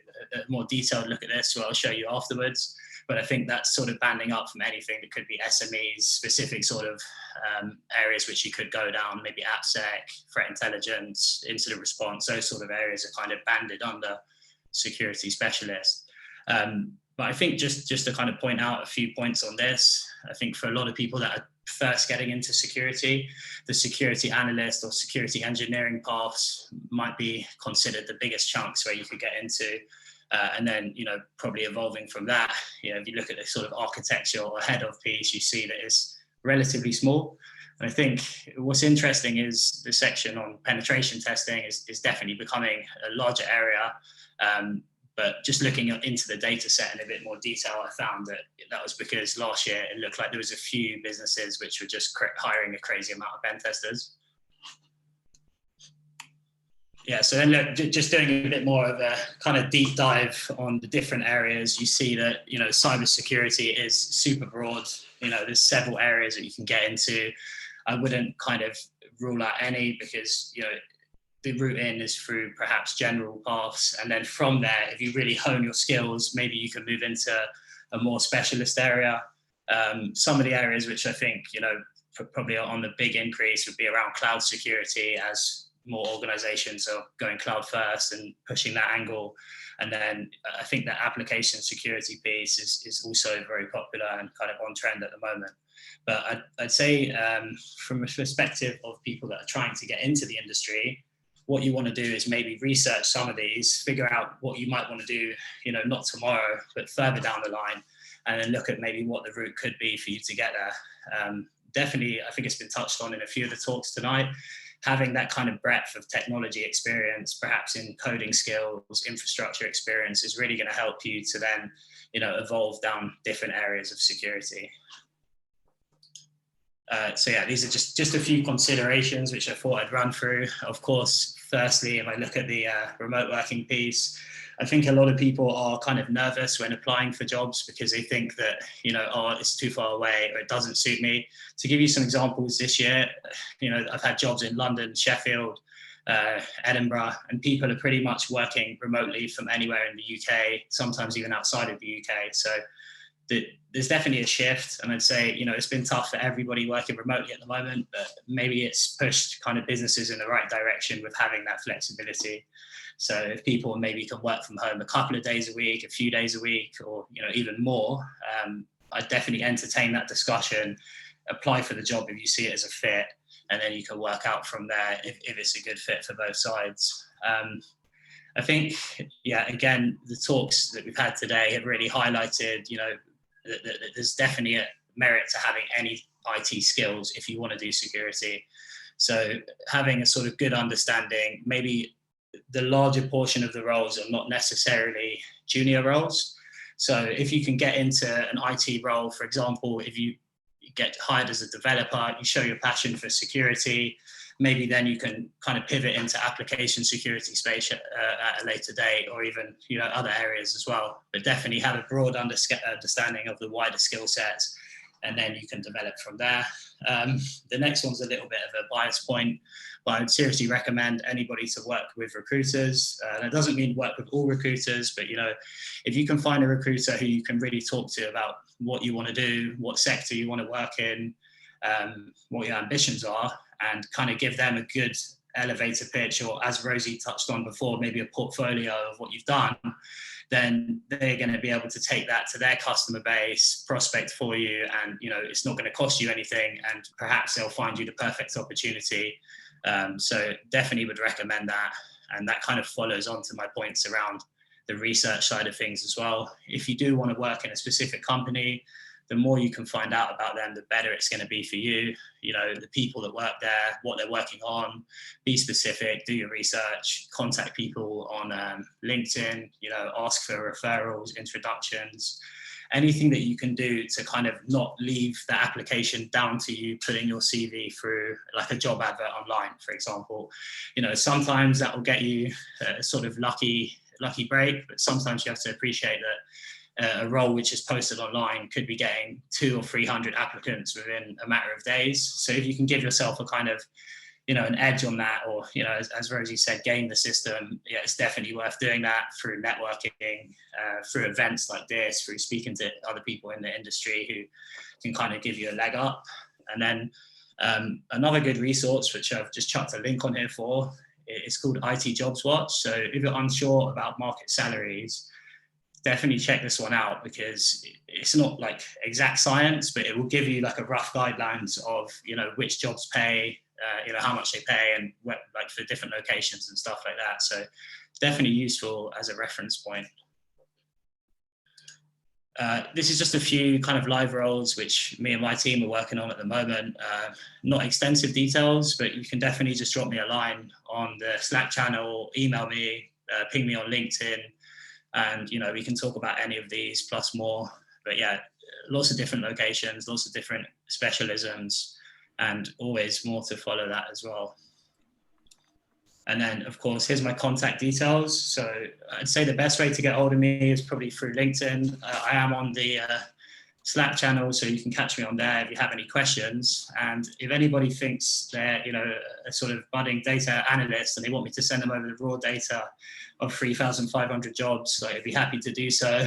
more detailed look at this, so I'll show you afterwards. But I think that's sort of banding up from anything that could be SMEs, specific sort of areas which you could go down, maybe AppSec, threat intelligence, incident response, those sort of areas are kind of banded under security specialist. But I think just to kind of point out a few points on this, I think for a lot of people that are first getting into security, the security analyst or security engineering paths might be considered the biggest chunks where you could get into. And then, you know, probably evolving from that, you know, if you look at the sort of architecture or head of piece, you see that it's relatively small. And I think what's interesting is the section on penetration testing is definitely becoming a larger area. But just looking into the data set in a bit more detail, I found that was because last year it looked like there was a few businesses which were just hiring a crazy amount of pen testers. Yeah, so then look, just doing a bit more of a kind of deep dive on the different areas, you see that, you know, cybersecurity is super broad. You know, there's several areas that you can get into. I wouldn't kind of rule out any because, you know, the route in is through perhaps general paths. And then from there, if you really hone your skills, maybe you can move into a more specialist area. Some of the areas which I think, you know, probably are on the big increase would be around cloud security, as more organizations are going cloud first and pushing that angle. And then I think the application security piece is also very popular and kind of on trend at the moment. But I'd say from a perspective of people that are trying to get into the industry, what you want to do is maybe research some of these, figure out what you might want to do, you know, not tomorrow, but further down the line, and then look at maybe what the route could be for you to get there. Definitely, I think it's been touched on in a few of the talks tonight, having that kind of breadth of technology experience, perhaps in coding skills, infrastructure experience, is really going to help you to then, you know, evolve down different areas of security. So yeah, these are just a few considerations which I thought I'd run through. Of course, firstly, if I look at the remote working piece, I think a lot of people are kind of nervous when applying for jobs because they think that, you know, oh, it's too far away or it doesn't suit me. To give you some examples, this year, you know, I've had jobs in London, Sheffield, Edinburgh, and people are pretty much working remotely from anywhere in the UK, sometimes even outside of the UK. So there's definitely a shift, and I'd say, you know, it's been tough for everybody working remotely at the moment, but maybe it's pushed kind of businesses in the right direction with having that flexibility. So if people maybe can work from home a couple of days a week, a few days a week, or, you know, even more, I'd definitely entertain that discussion, apply for the job if you see it as a fit, and then you can work out from there if it's a good fit for both sides. I think, yeah, again, the talks that we've had today have really highlighted, you know, that there's definitely a merit to having any IT skills if you want to do security. So having a sort of good understanding, maybe the larger portion of the roles are not necessarily junior roles. So if you can get into an IT role, for example, if you get hired as a developer, you show your passion for security, maybe then you can kind of pivot into application security space at a later date, or even, you know, other areas as well. But definitely have a broad understanding of the wider skill sets, and then you can develop from there. The next one's a little bit of a bias point, but I would seriously recommend anybody to work with recruiters. That doesn't mean work with all recruiters, but, you know, if you can find a recruiter who you can really talk to about what you want to do, what sector you want to work in, what your ambitions are, and kind of give them a good elevator pitch, or as Rosie touched on before, maybe a portfolio of what you've done, then they're going to be able to take that to their customer base, prospect for you, and it's not going to cost you anything, and perhaps they'll find you the perfect opportunity. So definitely would recommend that, and that kind of follows on to my points around the research side of things as well. If you do want to work in a specific company, the more you can find out about them, the better it's going to be for you. The people that work there, what they're working on, be specific, do your research, contact people on LinkedIn, ask for referrals, introductions, anything that you can do to kind of not leave the application down to you putting your CV through like a job advert online, for example. Sometimes that will get you a sort of lucky break, but sometimes you have to appreciate that a role which is posted online could be getting 200 or 300 applicants within a matter of days. So if you can give yourself a kind of, an edge on that, or, as Rosie said, game the system, it's definitely worth doing that through networking, through events like this, through speaking to other people in the industry who can kind of give you a leg up. And then another good resource, which I've just chucked a link on here for, it's called IT Jobs Watch. So if you're unsure about market salaries, definitely check this one out, because it's not like exact science, but it will give you like a rough guidelines of, which jobs pay, how much they pay, and like for different locations and stuff like that. So definitely useful as a reference point. This is just a few kind of live roles which me and my team are working on at the moment. Not extensive details, but you can definitely just drop me a line on the Slack channel, email me, ping me on LinkedIn, and we can talk about any of these plus more. But yeah, lots of different locations, lots of different specialisms, and always more to follow that as well. And then, of course, here's my contact details. So I'd say the best way to get hold of me is probably through LinkedIn. I am on the Slack channel, so you can catch me on there if you have any questions. And if anybody thinks they're, a sort of budding data analyst and they want me to send them over the raw data of 3,500 jobs, so I'd be happy to do so.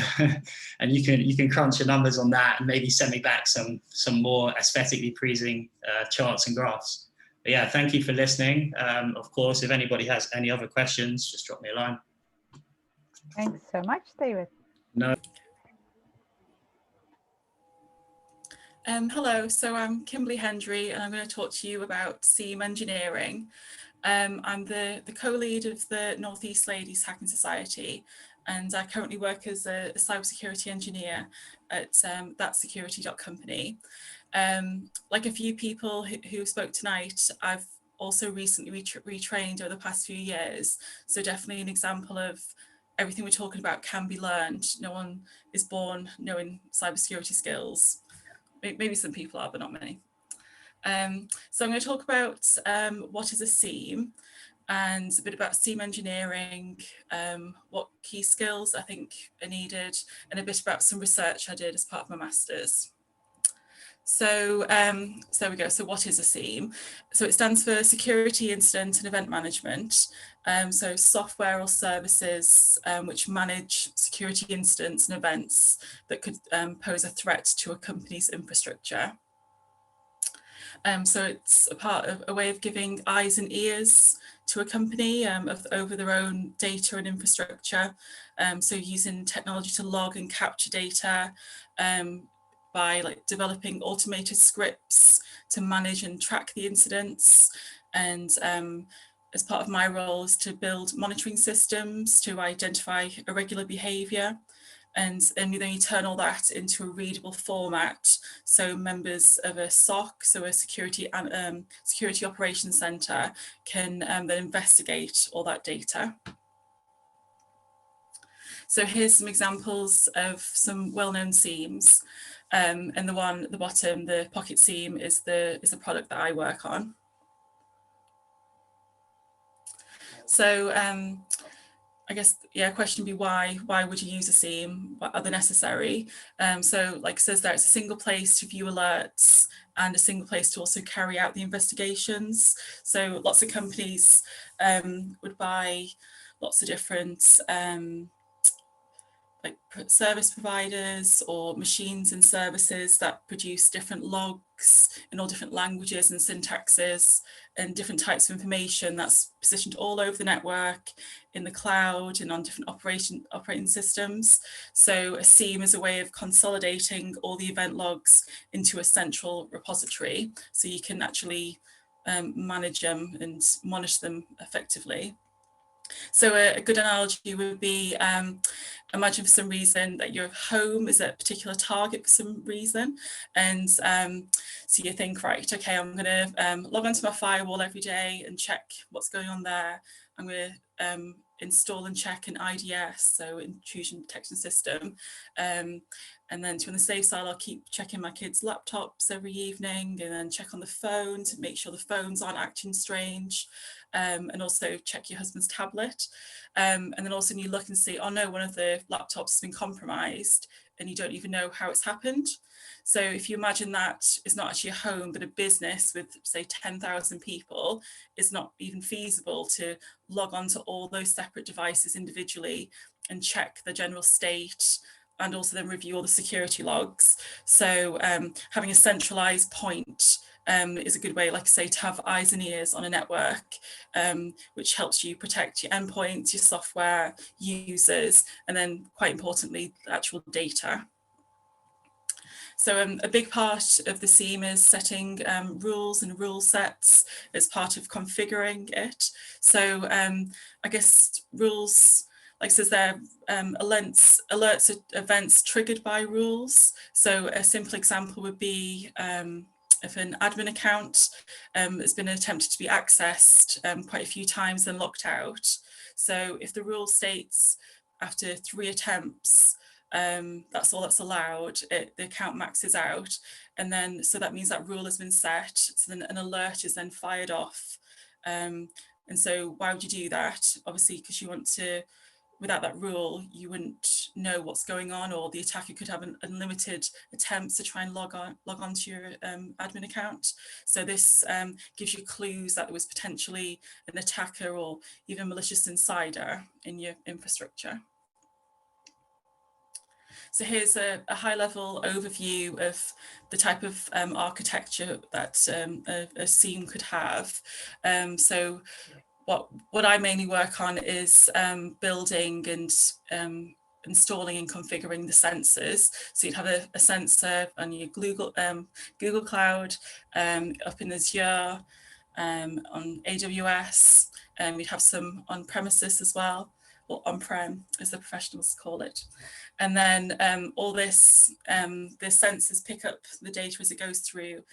And you can crunch your numbers on that and maybe send me back some more aesthetically pleasing charts and graphs. But yeah, thank you for listening. Of course, if anybody has any other questions, just drop me a line.
Thanks so much, David.
No.
Hello, so I'm Kimberley Hendry, and I'm going to talk to you about SIEM engineering. I'm the co-lead of the Northeast Ladies Hacking Society, and I currently work as a cybersecurity engineer at thatsecurity.company. Like a few people who spoke tonight, I've also recently retrained over the past few years. So definitely an example of everything we're talking about can be learned. No one is born knowing cybersecurity skills. Maybe some people are, but not many. So I'm going to talk about what is a SIEM, and a bit about SIEM engineering, what key skills I think are needed, and a bit about some research I did as part of my master's. So there we go. So what is a SIEM? So it stands for Security Incident and Event Management. So software or services which manage security incidents and events that could pose a threat to a company's infrastructure. So it's a part of a way of giving eyes and ears to a company over their own data and infrastructure. So using technology to log and capture data, by developing automated scripts to manage and track the incidents. And as part of my role is to build monitoring systems to identify irregular behaviour. And then you turn all that into a readable format. So members of a SOC, so a security operations centre, can then investigate all that data. So here's some examples of some well-known SIEMs. And the one at the bottom, the Pocket SIEM, is the product that I work on. So I guess, yeah, question would be why would you use a SIEM? Are they necessary? So like it says there, it's a single place to view alerts and a single place to also carry out the investigations. So lots of companies would buy lots of different like service providers or machines and services that produce different logs in all different languages and syntaxes and different types of information that's positioned all over the network, in the cloud and on different operating systems. So a SIEM is a way of consolidating all the event logs into a central repository, so you can actually manage them and monitor them effectively. So a good analogy would be, imagine for some reason that your home is a particular target for some reason. And so you think, right, okay, I'm going to log onto my firewall every day and check what's going on there. I'm going to install and check an IDS, so intrusion detection system. And then to on the safe side, I'll keep checking my kids' laptops every evening, and then check on the phone to make sure the phones aren't acting strange. And also check your husband's tablet. And then also you look and see, oh no, one of the laptops has been compromised and you don't even know how it's happened. So if you imagine that it's not actually a home, but a business with say 10,000 people, it's not even feasible to log on to all those separate devices individually and check the general state and also then review all the security logs. So having a centralized point is a good way, like I say, to have eyes and ears on a network, which helps you protect your endpoints, your software, users, and then quite importantly, the actual data. So a big part of the SIEM is setting rules and rule sets as part of configuring it. So I guess rules, like it says there, alerts events triggered by rules. So a simple example would be if an admin account has been attempted to be accessed quite a few times and locked out. So if the rule states after 3 attempts, that's all that's allowed, the account maxes out. And then, so that means that rule has been set. So then an alert is then fired off. And so why would you do that? Obviously, because you want to, without that rule, you wouldn't know what's going on, or the attacker could have an unlimited attempts to try and log on to your admin account. So this gives you clues that there was potentially an attacker or even malicious insider in your infrastructure. So here's a high-level overview of the type of architecture that a SIEM could have. So what I mainly work on is building and installing and configuring the sensors. So you'd have a sensor on your Google Cloud, up in Azure, on AWS, we'd have some on premises as well, or on-prem as the professionals call it. And then all this, the sensors pick up the data as it goes through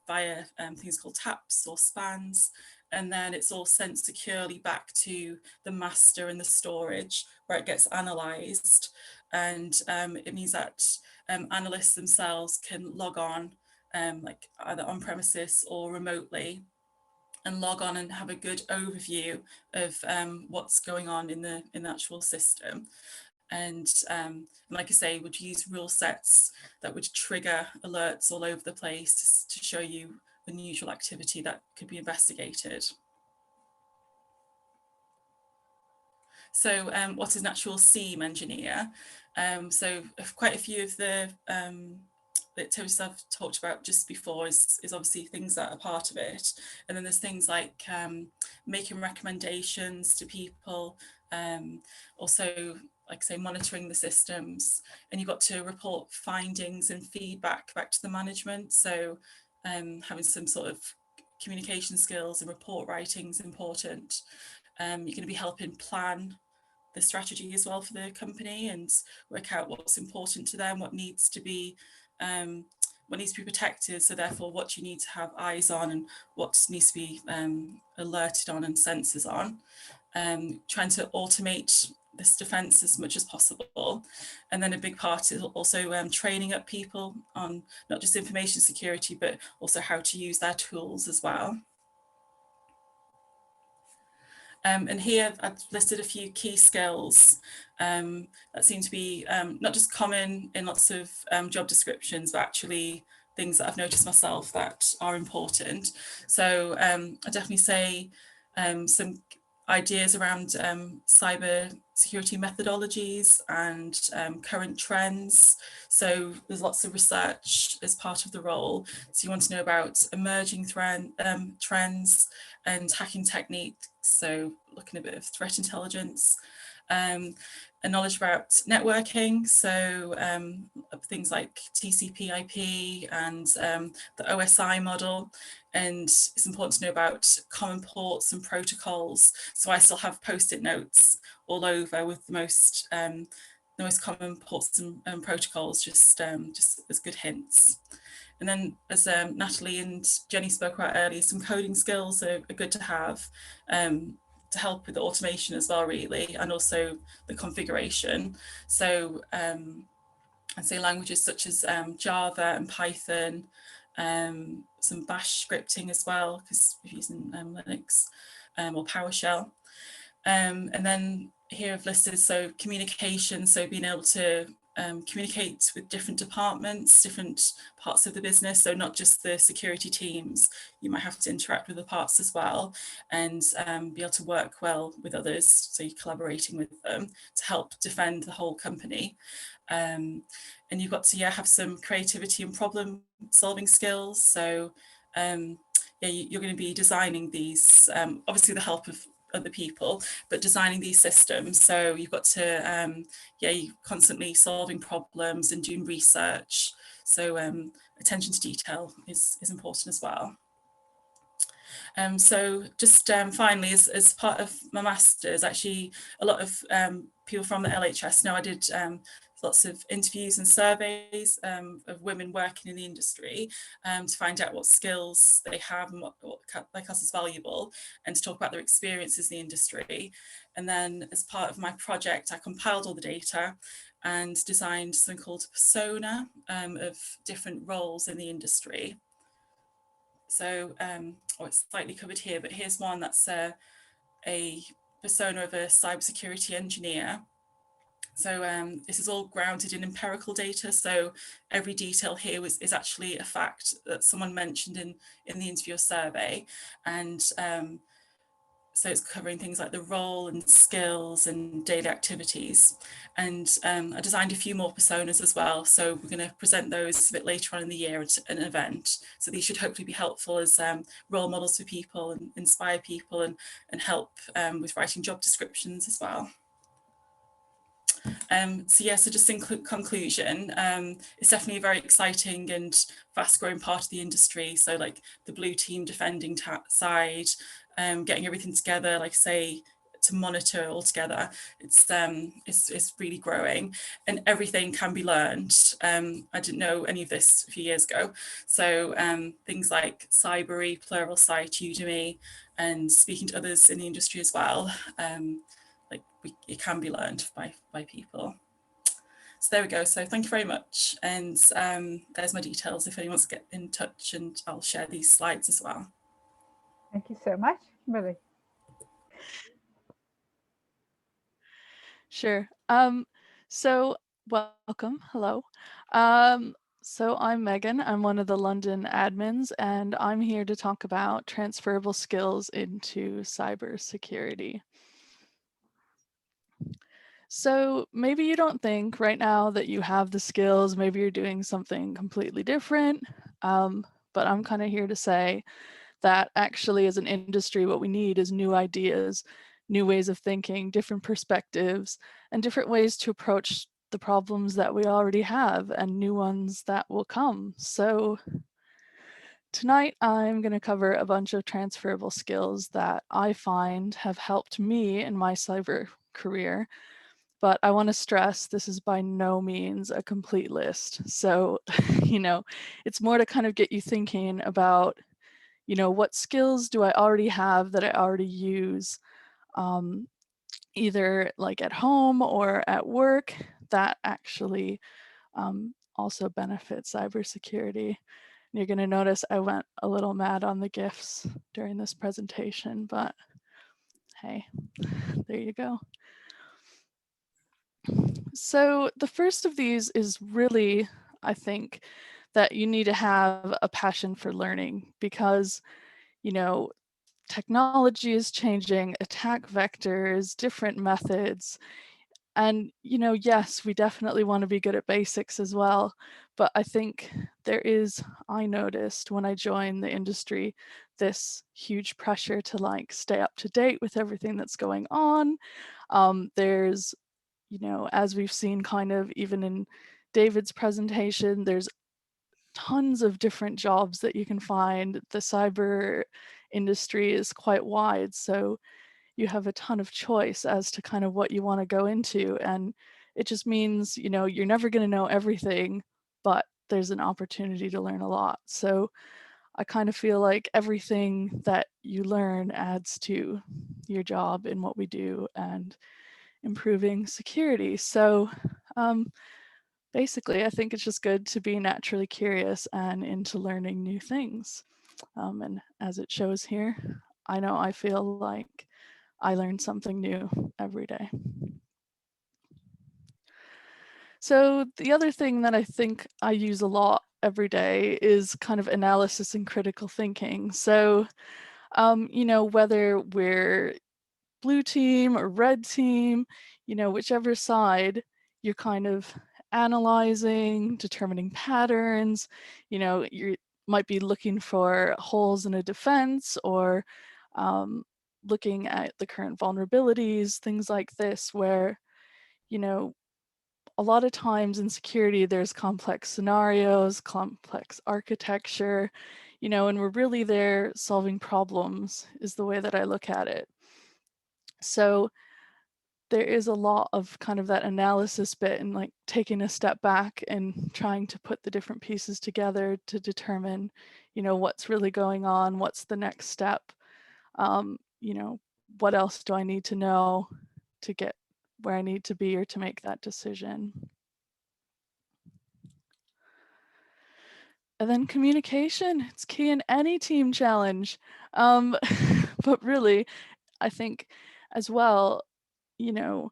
via things called taps or spans. And then it's all sent securely back to the master and the storage where it gets analysed. And it means that analysts themselves can log on, like either on premises or remotely, and log on and have a good overview of what's going on in the actual system. And like I say, would use rule sets that would trigger alerts all over the place to show you unusual activity that could be investigated. So what is an actual SIEM engineer? So quite a few of the activities I've talked about just before is obviously things that are part of it. And then there's things like making recommendations to people, also, like I say, monitoring the systems, and you've got to report findings and feedback back to the management. So having some sort of communication skills and report writing is important. You're going to be helping plan the strategy as well for the company and work out what's important to them, what needs to be protected. So therefore, what you need to have eyes on and what needs to be alerted on and sensors on. Trying to automate this defense as much as possible. And then a big part is also training up people on not just information security, but also how to use their tools as well. And here I've listed a few key skills that seem to be not just common in lots of job descriptions, but actually things that I've noticed myself that are important. So I definitely say some ideas around cyber security methodologies and current trends. So there's lots of research as part of the role. So you want to know about emerging trends and hacking techniques. So looking at a bit of threat intelligence, and knowledge about networking. So things like TCP IP and the OSI model. And it's important to know about common ports and protocols. So I still have post-it notes all over with the most common ports and protocols, just as good hints. And then, as Nathalie and Jenny spoke about earlier, some coding skills are good to have to help with the automation as well, really, and also the configuration. So I'd say languages such as Java and Python, some Bash scripting as well, because we're using Linux, or PowerShell. And then here I've listed, so communication, so being able to communicate with different departments, different parts of the business, so not just the security teams, you might have to interact with the parts as well, and be able to work well with others, so you're collaborating with them to help defend the whole company. And you've got to have some creativity and problem solving skills, so you're going to be designing these, obviously the help of other people, but designing these systems. So you've got to, you're constantly solving problems and doing research. So attention to detail is important as well. So just finally, as part of my master's, actually a lot of people from the LHS know I did lots of interviews and surveys of women working in the industry to find out what skills they have and what they class as valuable, and to talk about their experiences in the industry. And then as part of my project, I compiled all the data and designed something called a persona of different roles in the industry. So, it's slightly covered here, but here's one that's a persona of a cybersecurity engineer. So this is all grounded in empirical data. So every detail here is actually a fact that someone mentioned in the interview or survey. And so it's covering things like the role and skills and daily activities. And I designed a few more personas as well. So we're going to present those a bit later on in the year at an event. So these should hopefully be helpful as role models for people and inspire people and help with writing job descriptions as well. So just in conclusion, it's definitely a very exciting and fast growing part of the industry. So like the blue team defending side, getting everything together, like say, to monitor all together, it's really growing, and everything can be learned. I didn't know any of this a few years ago. So things like Cybery, Pluralsight, Udemy, and speaking to others in the industry as well. It can be learned by people. So there we go. So thank you very much. And there's my details if anyone wants to get in touch, and I'll share these slides as well.
Thank you so much, Kimberley.
Sure. So welcome. Hello. So I'm Megan. I'm one of the London admins, and I'm here to talk about transferable skills into cybersecurity. So maybe you don't think right now that you have the skills, maybe you're doing something completely different, but I'm kind of here to say that actually as an industry, what we need is new ideas, new ways of thinking, different perspectives, and different ways to approach the problems that we already have and new ones that will come. So tonight, I'm going to cover a bunch of transferable skills that I find have helped me in my cyber career. But I want to stress this is by no means a complete list. So, it's more to kind of get you thinking about, what skills do I already have that I already use, either like at home or at work that actually also benefit cybersecurity. And you're going to notice I went a little mad on the GIFs during this presentation, but hey, there you go. So the first of these is really, I think, that you need to have a passion for learning because, technology is changing, attack vectors, different methods. And, you know, yes, we definitely want to be good at basics as well. But I think I noticed when I joined the industry, this huge pressure to like stay up to date with everything that's going on. There's, you know, as we've seen kind of even in David's presentation, there's tons of different jobs that you can find. The cyber industry is quite wide, so you have a ton of choice as to kind of what you want to go into. And it just means, you know, you're never going to know everything, but there's an opportunity to learn a lot. So I kind of feel like everything that you learn adds to your job in what we do and improving security. So basically, I think it's just good to be naturally curious and into learning new things. And as it shows here, I know I feel like I learn something new every day. So the other thing that I think I use a lot every day is kind of analysis and critical thinking. So, you know, whether we're blue team or red team, you know, whichever side, you're kind of analyzing, determining patterns, you know, you might be looking for holes in a defense or looking at the current vulnerabilities, things like this, where, you know, a lot of times in security, there's complex scenarios, complex architecture, you know, and we're really there solving problems is the way that I look at it. So there is a lot of kind of that analysis bit and like taking a step back and trying to put the different pieces together to determine, you know, what's really going on, what's the next step, you know, what else do I need to know to get where I need to be or to make that decision. And then communication, it's key in any team challenge. But really, I think as well, you know,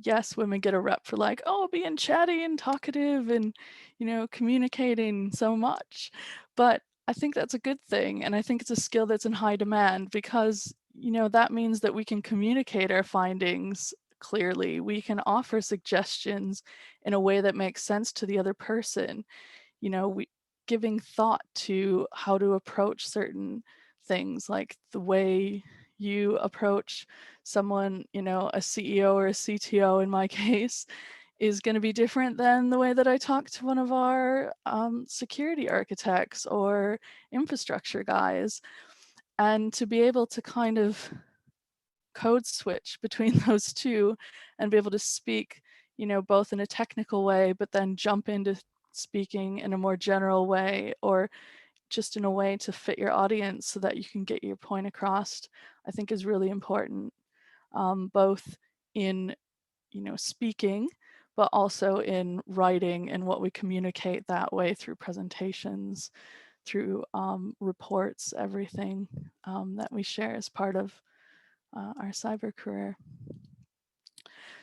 yes, women get a rep for like, oh, being chatty and talkative and, you know, communicating so much. But I think that's a good thing. And I think it's a skill that's in high demand because, you know, that means that we can communicate our findings clearly. We can offer suggestions in a way that makes sense to the other person. You know, giving thought to how to approach certain things, like the way you approach someone, you know, a CEO or a CTO in my case, is going to be different than the way that I talk to one of our security architects or infrastructure guys. And to be able to kind of code switch between those two and be able to speak, you know, both in a technical way, but then jump into speaking in a more general way or just in a way to fit your audience so that you can get your point across, I think is really important, both in, you know, speaking, but also in writing and what we communicate that way through presentations, through reports, everything that we share as part of our cyber career.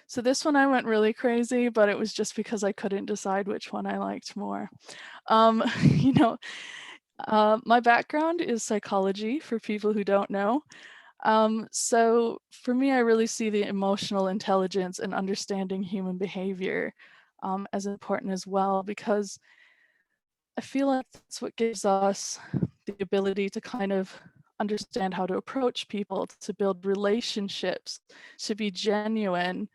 So this one I went really crazy, but it was just because I couldn't decide which one I liked more. You know, my background is psychology for people who don't know. So for me, I really see the emotional intelligence and understanding human behavior as important as well, because I feel like that's what gives us the ability to kind of understand how to approach people, to build relationships, to be genuine,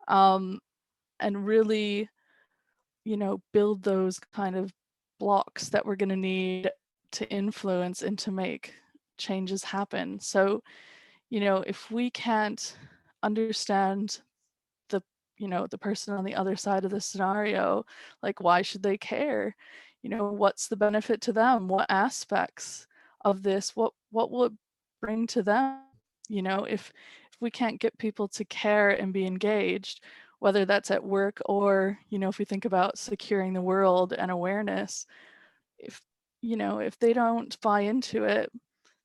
and really, you know, build those kind of blocks that we're going to need to influence and to make changes happen. So, you know, if we can't understand the, you know, the person on the other side of the scenario, like, why should they care? You know, what's the benefit to them? What aspects of this, what will it bring to them? You know, if we can't get people to care and be engaged, whether that's at work or, you know, if we think about securing the world and awareness, if, you know, if they don't buy into it,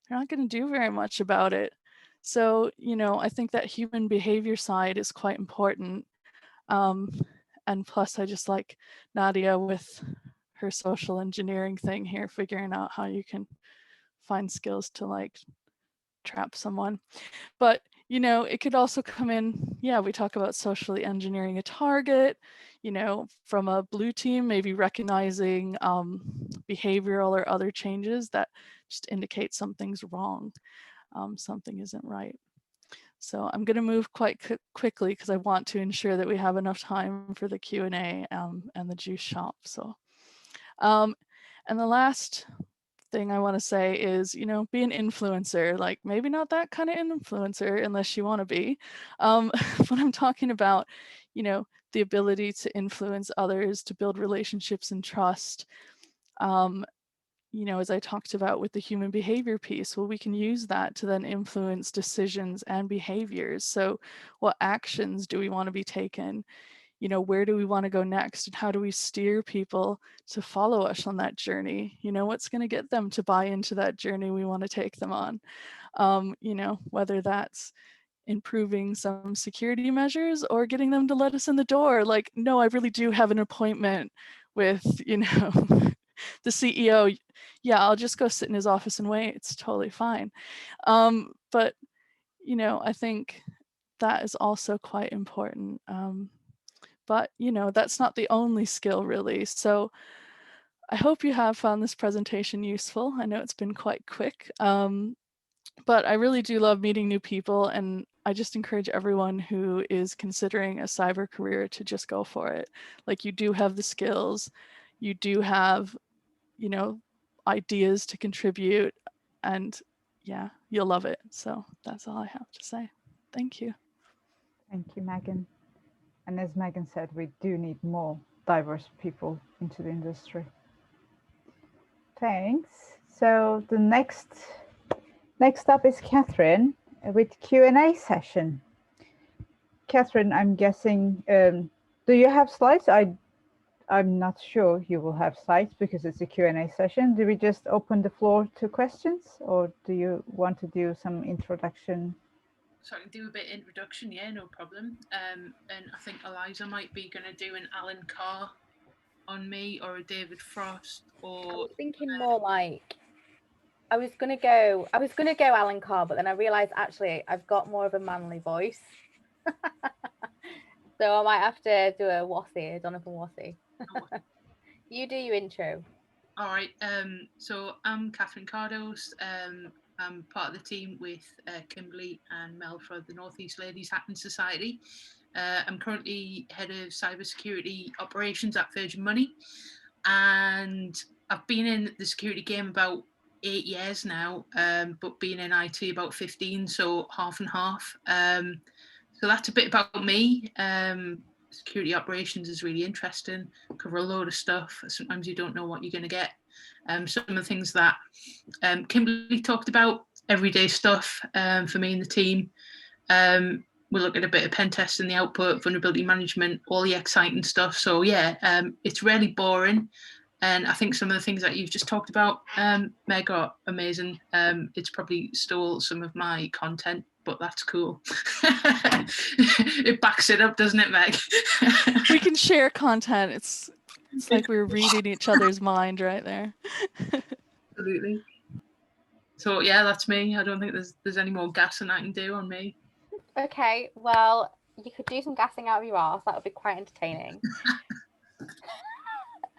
they're not going to do very much about it. So, you know, I think that human behavior side is quite important. And plus, I just like Nadia with her social engineering thing here, figuring out how you can find skills to like trap someone. But, you know, it could also come in, yeah, we talk about socially engineering a target, you know, from a blue team, maybe recognizing behavioral or other changes that just indicate something's wrong, something isn't right. So I'm going to move quite quickly because I want to ensure that we have enough time for the Q&A and the juice shop. So, and the last thing I want to say is, you know, be an influencer, like maybe not that kind of influencer unless you want to be. But I'm talking about, you know, the ability to influence others, to build relationships and trust. You know, as I talked about with the human behavior piece, well, we can use that to then influence decisions and behaviors. So what actions do we want to be taken? You know, where do we want to go next? And how do we steer people to follow us on that journey? You know, what's going to get them to buy into that journey we want to take them on? You know, whether that's improving some security measures or getting them to let us in the door. Like, no, I really do have an appointment with, you know, the CEO. Yeah, I'll just go sit in his office and wait. It's totally fine. But, you know, I think that is also quite important. But, you know, that's not the only skill really. So I hope you have found this presentation useful. I know it's been quite quick, but I really do love meeting new people. And I just encourage everyone who is considering a cyber career to just go for it. Like, you do have the skills, you do have, you know, ideas to contribute, and yeah, you'll love it. So that's all I have to say. Thank you.
Thank you, Megan. And as Megan said, we do need more diverse people into the industry. Thanks. So the next up is Kathryn with Q&A session. Kathryn, I'm guessing, do you have slides? I'm not sure you will have slides because it's a Q&A session. Do we just open the floor to questions, or do you want to do some introduction?
So I can do a bit of introduction, yeah, no problem. And I think Eliza might be going to do an Alan Carr on me, or a David Frost, or
I was thinking more like I was gonna go Alan Carr, but then I realized actually I've got more of a manly voice. So I might have to do a Jonathan Wassey. You do your intro.
All right. So I'm Kathryn Cardose. I'm part of the team with Kimberley and Mel for the Northeast Ladies Hacking Society. I'm currently head of cybersecurity operations at Virgin Money, and I've been in the security game about 8 years now, but been in IT about 15, so half and half. So that's a bit about me. Security operations is really interesting, cover a load of stuff. Sometimes you don't know what you're going to get. Some of the things that Kimberley talked about, everyday stuff for me and the team. We'll look at a bit of pen testing, the output, vulnerability management, all the exciting stuff. So yeah, it's really boring. And I think some of the things that you've just talked about, Meg, are amazing. It's probably stole some of my content, but that's cool. It backs it up, doesn't it, Meg?
We can share content. It's like we're reading each other's mind right there.
Absolutely. So yeah, that's me. I don't think there's any more gassing I can do on me.
Okay, well, you could do some gassing out of your arse. That would be quite entertaining.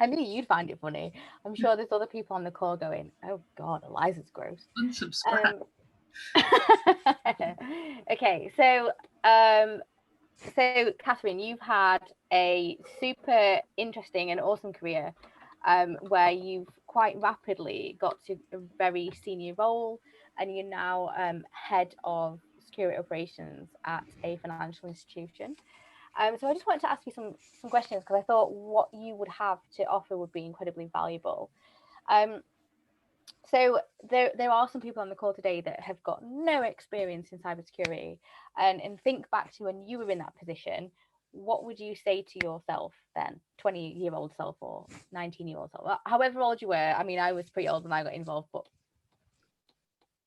I knew you'd find it funny. I'm sure there's other people on the call going, oh God, Eliza's gross.
Unsubscribe.
Okay, so Kathryn, you've had a super interesting and awesome career where you've quite rapidly got to a very senior role, and you're now head of security operations at a financial institution. So I just wanted to ask you some questions, because I thought what you would have to offer would be incredibly valuable. So there are some people on the call today that have got no experience in cybersecurity, and think back to when you were in that position. What would you say to yourself then, 20-year-old self or 19-year-old self, however old you were? I mean, I was pretty old when I got involved, but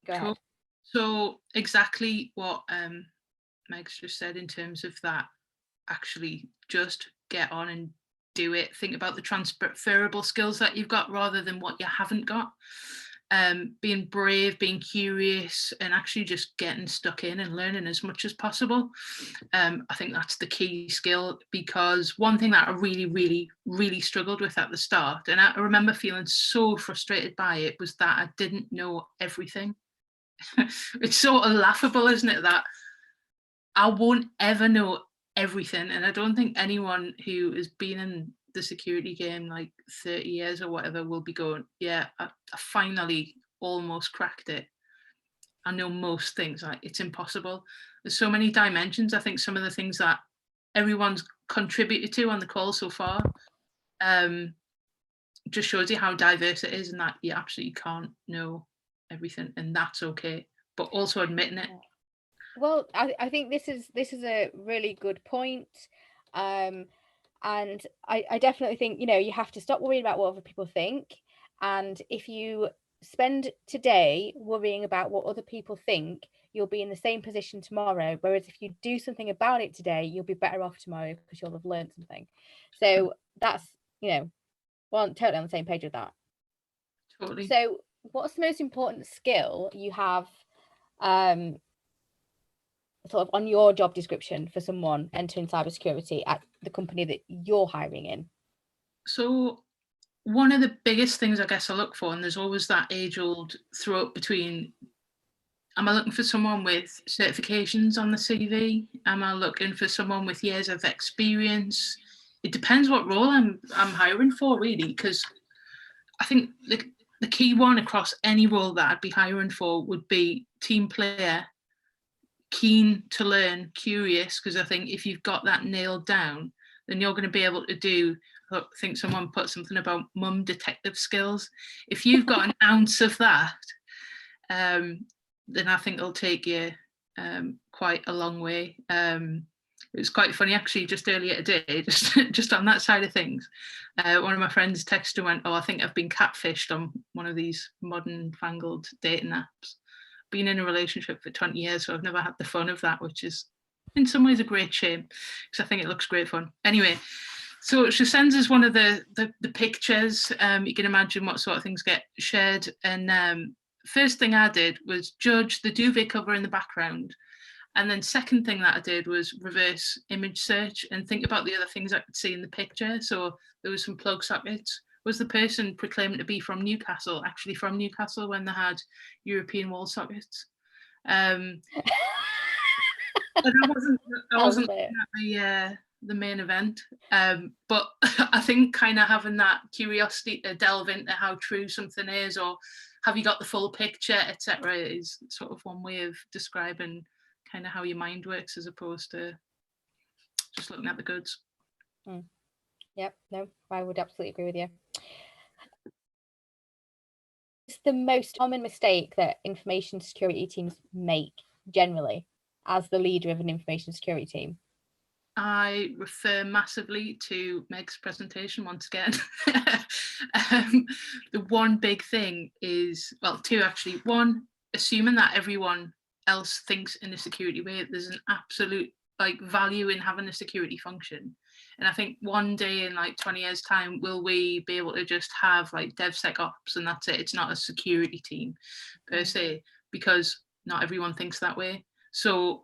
go ahead.
So exactly what Meg's just said in terms of that, actually just get on and do it. Think about the transferable skills that you've got rather than what you haven't got. being brave, being curious, and actually just getting stuck in and learning as much as possible. I think that's the key skill, because one thing that I really, really, really struggled with at the start, and I remember feeling so frustrated by it, was that I didn't know everything. It's sort of laughable, isn't it, that I won't ever know everything. And I don't think anyone who has been in the security game like 30 years or whatever will be going, yeah, I finally almost cracked it. I know most things. Like, it's impossible. There's so many dimensions. I think some of the things that everyone's contributed to on the call so far just shows you how diverse it is, and that you absolutely can't know everything, and that's okay, but also admitting it.
Well, I think this is a really good point. And I definitely think, you know, you have to stop worrying about what other people think. And if you spend today worrying about what other people think, you'll be in the same position tomorrow. Whereas if you do something about it today, you'll be better off tomorrow because you'll have learned something. So that's, you know, well, I'm totally on the same page with that.
Totally.
So what's the most important skill you have sort of on your job description for someone entering cybersecurity at the company that you're hiring in?
So one of the biggest things I guess I look for, and there's always that age-old throw-up between, am I looking for someone with certifications on the CV? Am I looking for someone with years of experience? It depends what role I'm hiring for, really, because I think the key one across any role that I'd be hiring for would be team player, keen to learn, curious, because I think if you've got that nailed down, then you're going to be able to do, I think someone put something about mum detective skills. If you've got an ounce of that, then I think it'll take you quite a long way. It was quite funny actually, just earlier today, just on that side of things. One of my friends texted and went, oh, I think I've been catfished on one of these modern fangled dating apps. Been in a relationship for 20 years, so I've never had the fun of that, which is in some ways a great shame, because I think it looks great fun. Anyway, so she sends us one of the pictures. You can imagine what sort of things get shared. And first thing I did was judge the duvet cover in the background. And then second thing that I did was reverse image search and think about the other things I could see in the picture. So there was some plug sockets. Was the person proclaiming to be from Newcastle actually from Newcastle when they had European wall sockets? And I wasn't looking at the main event. But I think kind of having that curiosity to delve into how true something is, or have you got the full picture, etc., is sort of one way of describing kind of how your mind works, as opposed to just looking at the goods.
Yep, no, I would absolutely agree with you. It's the most common mistake that information security teams make generally as the leader of an information security team?
I refer massively to Meg's presentation once again. The one big thing is, well, two actually. One, assuming that everyone else thinks in a security way. There's an absolute value in having a security function. And I think one day in 20 years time, will we be able to just have DevSecOps and that's it? It's not a security team per se, because not everyone thinks that way. So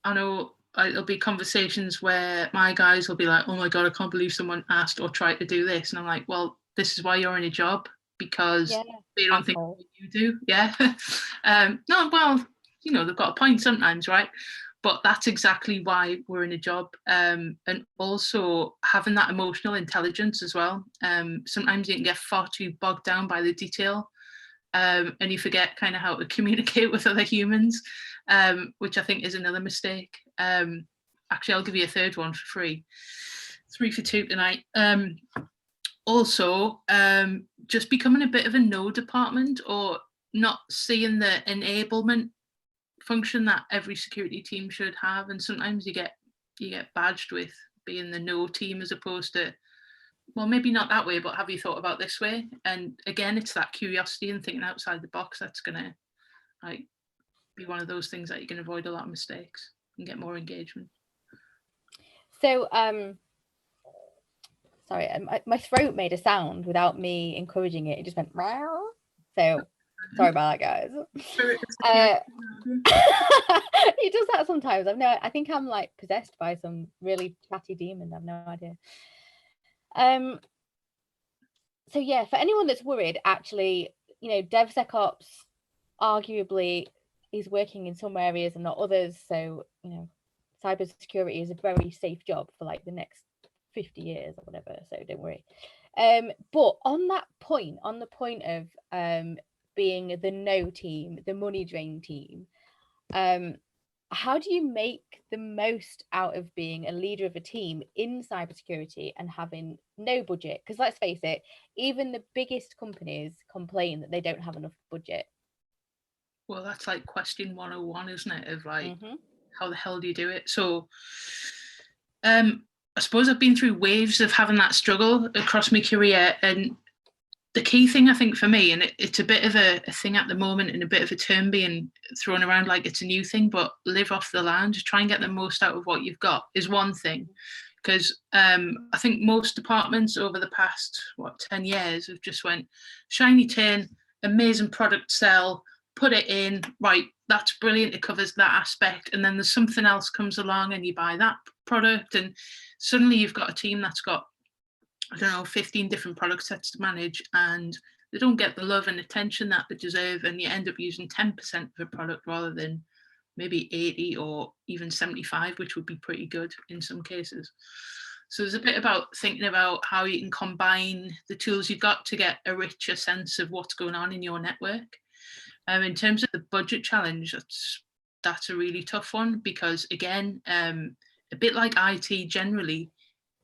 I know it'll be conversations where my guys will be like, oh my God, I can't believe someone asked or tried to do this. And I'm like, well, this is why you're in a job, because they don't think you do. Yeah. No, well, they've got a point sometimes, right? But that's exactly why we're in a job. And also having that emotional intelligence as well. Sometimes you can get far too bogged down by the detail. And you forget kind of how to communicate with other humans, which I think is another mistake. Actually, I'll give you a third one for free. 3 for 2 tonight. Also, just becoming a bit of a no department, or not seeing the enablement function that every security team should have. And sometimes you get badged with being the no team, as opposed to, well, maybe not that way, but have you thought about this way? And again, it's that curiosity and thinking outside the box that's gonna be one of those things that you can avoid a lot of mistakes and get more engagement.
So sorry, my throat made a sound without me encouraging it. It just went meow. So sorry about that, guys. He does that sometimes. I think I'm like possessed by some really chatty demon. I've no idea. So yeah, for anyone that's worried, actually, DevSecOps arguably is working in some areas and not others. So, cybersecurity is a very safe job for like the next 50 years or whatever. So don't worry. But on the point of being the no team, the money drain team, how do you make the most out of being a leader of a team in cybersecurity and having no budget? Because let's face it, even the biggest companies complain that they don't have enough budget.
Well, that's like question 101, isn't it? Of like, how the hell do you do it? So I suppose I've been through waves of having that struggle across my career. And the key thing, I think, for me, and it's a bit of a thing at the moment and a bit of a term being thrown around like it's a new thing, but live off the land, try and get the most out of what you've got is one thing. Because I think most departments over the past, 10 years have just went, shiny tin, amazing product sell, put it in, right, that's brilliant, it covers that aspect. And then there's something else comes along and you buy that product and suddenly you've got a team that's got, 15 different product sets to manage, and they don't get the love and attention that they deserve, and you end up using 10% of a product rather than maybe 80 or even 75, which would be pretty good in some cases. So there's a bit about thinking about how you can combine the tools you've got to get a richer sense of what's going on in your network. In terms of the budget challenge, that's a really tough one, because again, a bit like IT generally,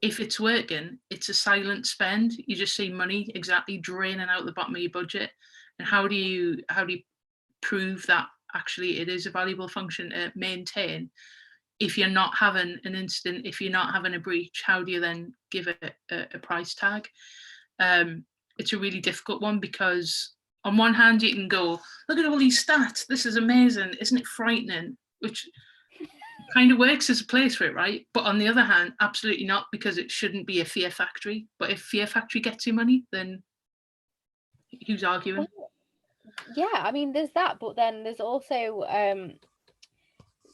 if it's working, it's a silent spend. You just see money exactly draining out the bottom of your budget. And how do you prove that actually it is a valuable function to maintain? If you're not having an incident, if you're not having a breach, how do you then give it a price tag? It's a really difficult one, because on one hand you can go, look at all these stats, this is amazing, isn't it frightening? Which kind of works as a place for it, right? But on the other hand, absolutely not, because it shouldn't be a fear factory. But if fear factory gets you money, then who's arguing?
Yeah, I mean, there's that, but then there's also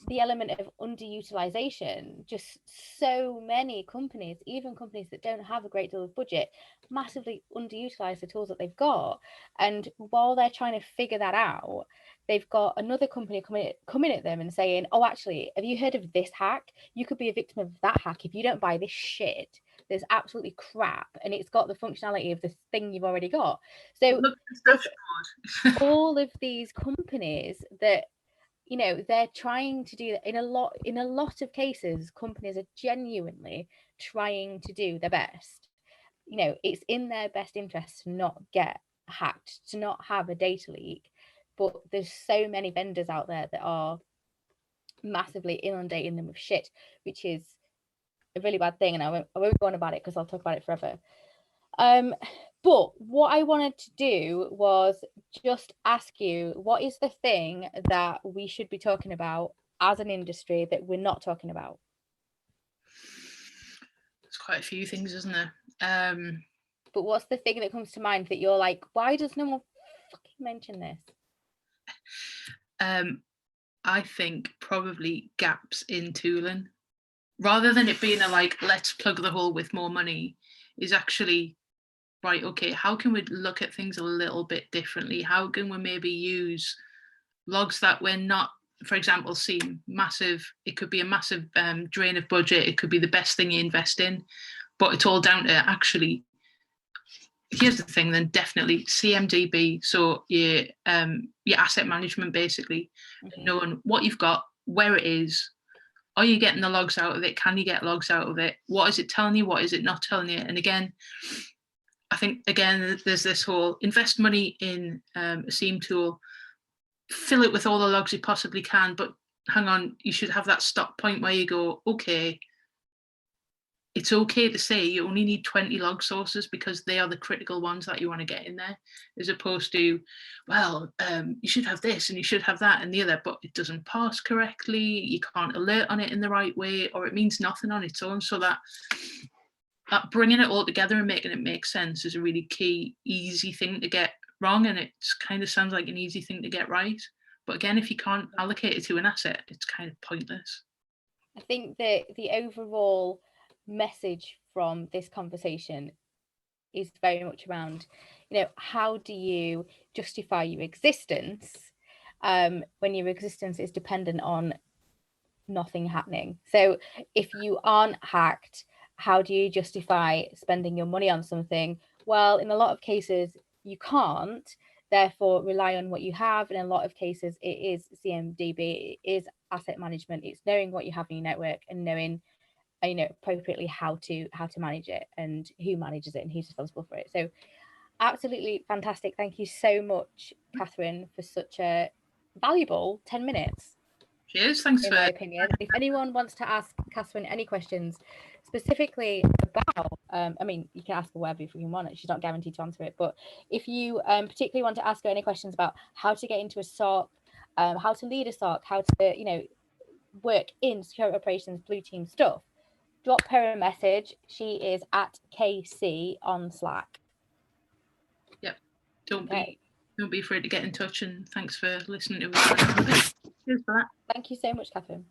the element of underutilization. Just so many companies, even companies that don't have a great deal of budget, massively underutilize the tools that they've got. And while they're trying to figure that out, they've got another company coming at them and saying, oh, actually, have you heard of this hack? You could be a victim of that hack if you don't buy this shit. There's absolutely crap, and it's got the functionality of the thing you've already got. So all of these companies that, they're trying to do that in a lot of cases, companies are genuinely trying to do their best. It's in their best interest to not get hacked, to not have a data leak. But there's so many vendors out there that are massively inundating them with shit, which is a really bad thing. And I won't go on about it because I'll talk about it forever. But what I wanted to do was just ask you, what is the thing that we should be talking about as an industry that we're not talking about?
There's quite a few things, isn't there?
But what's the thing that comes to mind that you're like, why does no one fucking mention this?
I think probably gaps in tooling. Rather than it being a like, let's plug the hole with more money, is actually, right, okay, how can we look at things a little bit differently? How can we maybe use logs that we're not, for example, SIEM, massive, it could be a massive drain of budget, it could be the best thing you invest in, but it's all down to actually, here's the thing then, definitely CMDB, so your asset management basically, knowing what you've got, where it is, are you getting the logs out of it? Can you get logs out of it? What is it telling you? What is it not telling you? And again, I think, there's this whole invest money in a SIEM tool, fill it with all the logs you possibly can, but hang on, you should have that stop point where you go, okay, it's okay to say you only need 20 log sources because they are the critical ones that you want to get in there, as opposed to, well, you should have this and you should have that and the other, but it doesn't parse correctly, you can't alert on it in the right way, or it means nothing on its own. So that bringing it all together and making it make sense is a really key, easy thing to get wrong, and it kind of sounds like an easy thing to get right. But again, if you can't allocate it to an asset, it's kind of pointless.
I think that the overall message from this conversation is very much around, how do you justify your existence when your existence is dependent on nothing happening? So if you aren't hacked, how do you justify spending your money on something? Well, in a lot of cases, you can't. Therefore, rely on what you have. And in a lot of cases, it is CMDB, it is asset management. It's knowing what you have in your network and knowing, appropriately how to manage it and who manages it and who's responsible for it. So, absolutely fantastic. Thank you so much, Kathryn, for such a valuable 10 minutes.
Cheers, thanks
in
for
my opinion. If anyone wants to ask Kathryn any questions specifically about, you can ask her whatever if you want it. She's not guaranteed to answer it. But if you particularly want to ask her any questions about how to get into a SOC, how to lead a SOC, how to, work in security operations, blue team stuff, drop her a message. She is at KC on Slack.
Yep. Don't be afraid to get in touch, and thanks for listening to us. Cheers for that.
Thank you so much, Kathryn.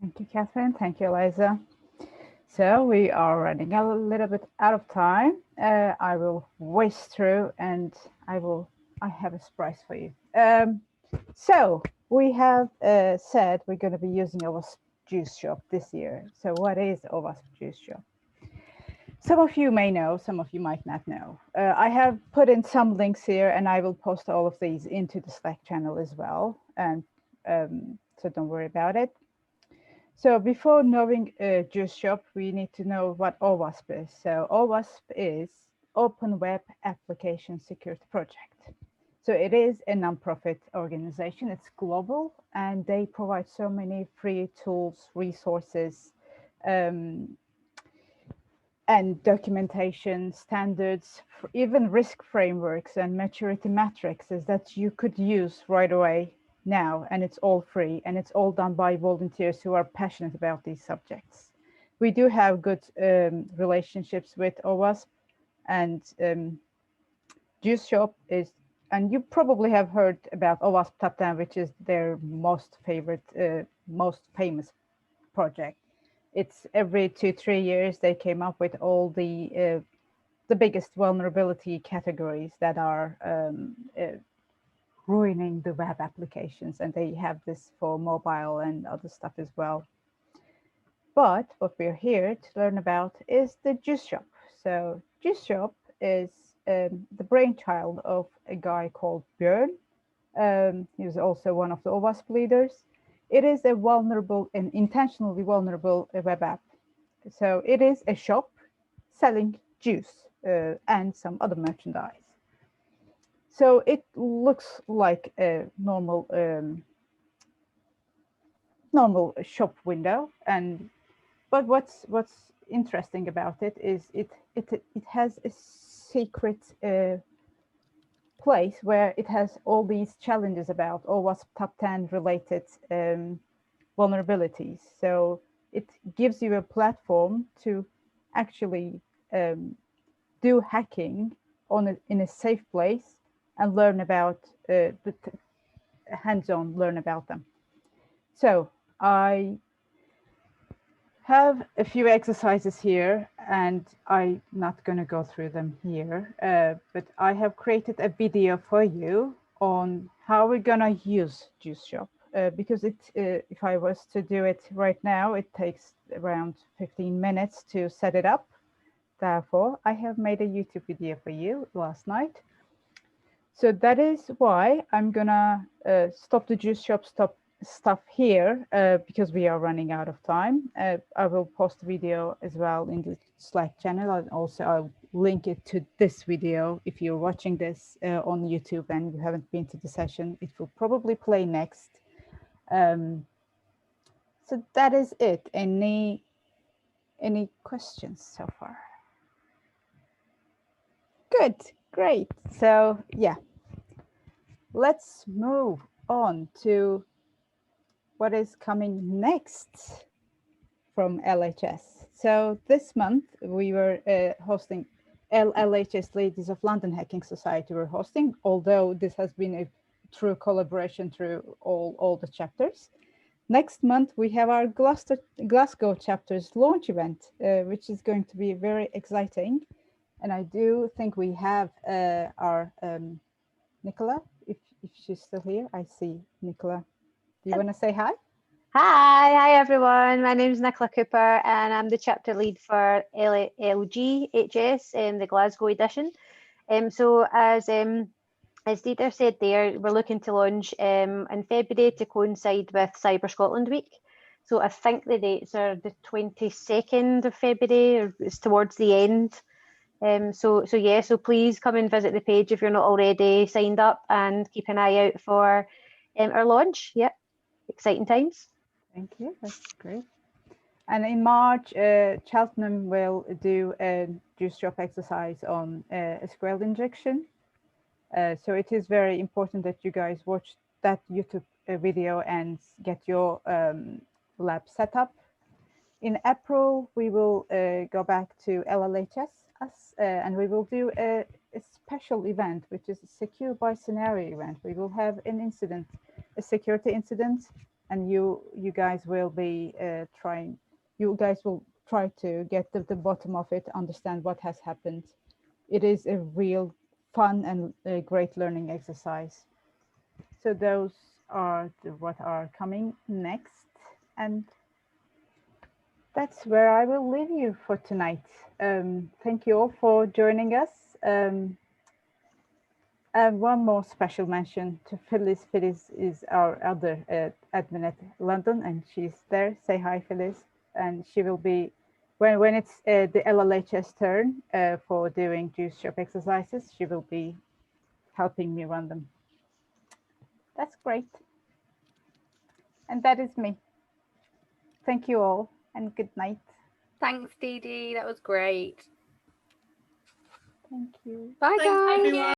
Thank you, Kathryn. Thank you, Eliza. So we are running a little bit out of time. I will whiz through, and I have a surprise for you. So we have said we're going to be using OWASP Juice Shop this year. So what is OWASP Juice Shop? Some of you may know, some of you might not know. I have put in some links here, and I will post all of these into the Slack channel as well. And so don't worry about it. So before knowing Juice Shop, we need to know what OWASP is. So OWASP is Open Web Application Security Project. So it is a nonprofit organization. It's global, and they provide so many free tools, resources, and documentation standards, even risk frameworks and maturity matrices that you could use right away now, and it's all free, and it's all done by volunteers who are passionate about these subjects. We do have good relationships with OWASP, and Juice Shop is, and you probably have heard about OWASP Top 10, which is their most famous project. It's every 2-3 years they came up with all the biggest vulnerability categories that are ruining the web applications, and they have this for mobile and other stuff as well. But what we're here to learn about is the Juice Shop. So Juice Shop is the brainchild of a guy called Björn. He was also one of the OWASP leaders. It is a vulnerable and intentionally vulnerable web app. So it is a shop selling juice and some other merchandise. So it looks like a normal shop window, but what's interesting about it is it has a secret place where it has all these challenges about OWASP Top 10 related vulnerabilities. So it gives you a platform to actually do hacking in a safe place and learn about hands-on learn about them. So I have a few exercises here, and I'm not going to go through them here, but I have created a video for you on how we're going to use Juice Shop, because if I was to do it right now, it takes around 15 minutes to set it up. Therefore, I have made a YouTube video for you last night. So that is why I'm gonna stop the Juice Shop stuff here because we are running out of time. I will post the video as well in the Slack channel, and also I'll link it to this video. If you're watching this on YouTube and you haven't been to the session, it will probably play next. So that is it. Any questions so far? Good, great. So yeah, let's move on to what is coming next from LHS. So this month we were hosting LLHS Ladies of London Hacking Society were hosting, although this has been a true collaboration through all the chapters. Next month, we have our Glasgow chapter's launch event, which is going to be very exciting. And I do think we have our Nicola, if she's still here. I see Nicola. Do you want to say hi?
Hi everyone. My name is Nicola Cooper and I'm the chapter lead for LLHS, the Glasgow edition. So as Didar said there, we're looking to launch in February to coincide with Cyber Scotland Week. So I think the dates are the 22nd of February, or it's towards the end. So please come and visit the page if you're not already signed up, and keep an eye out for our launch. Yep, exciting times.
Thank you, that's great. And in March, Cheltenham will do a juice drop exercise on SQL injection. So it is very important that you guys watch that YouTube video and get your lab set up. In April, we will go back to LLHS and we will do a special event, which is a secure by scenario event. We will have an incident, a security incident, and you guys will be try to get to the bottom of it, understand what has happened. It is a real fun and a great learning exercise. So those are what are coming next, and that's where I will leave you for tonight. Thank you all for joining us. And one more special mention to Phyllis. Phyllis is our other admin at London, and she's there. Say hi, Phyllis. And she will be, when it's the LLHS turn for doing juice shop exercises, she will be helping me run them. That's great. And that is me. Thank you all, and good night.
Thanks, Didi. That was great.
Thank you.
Bye,
Thanks,
guys.
everyone.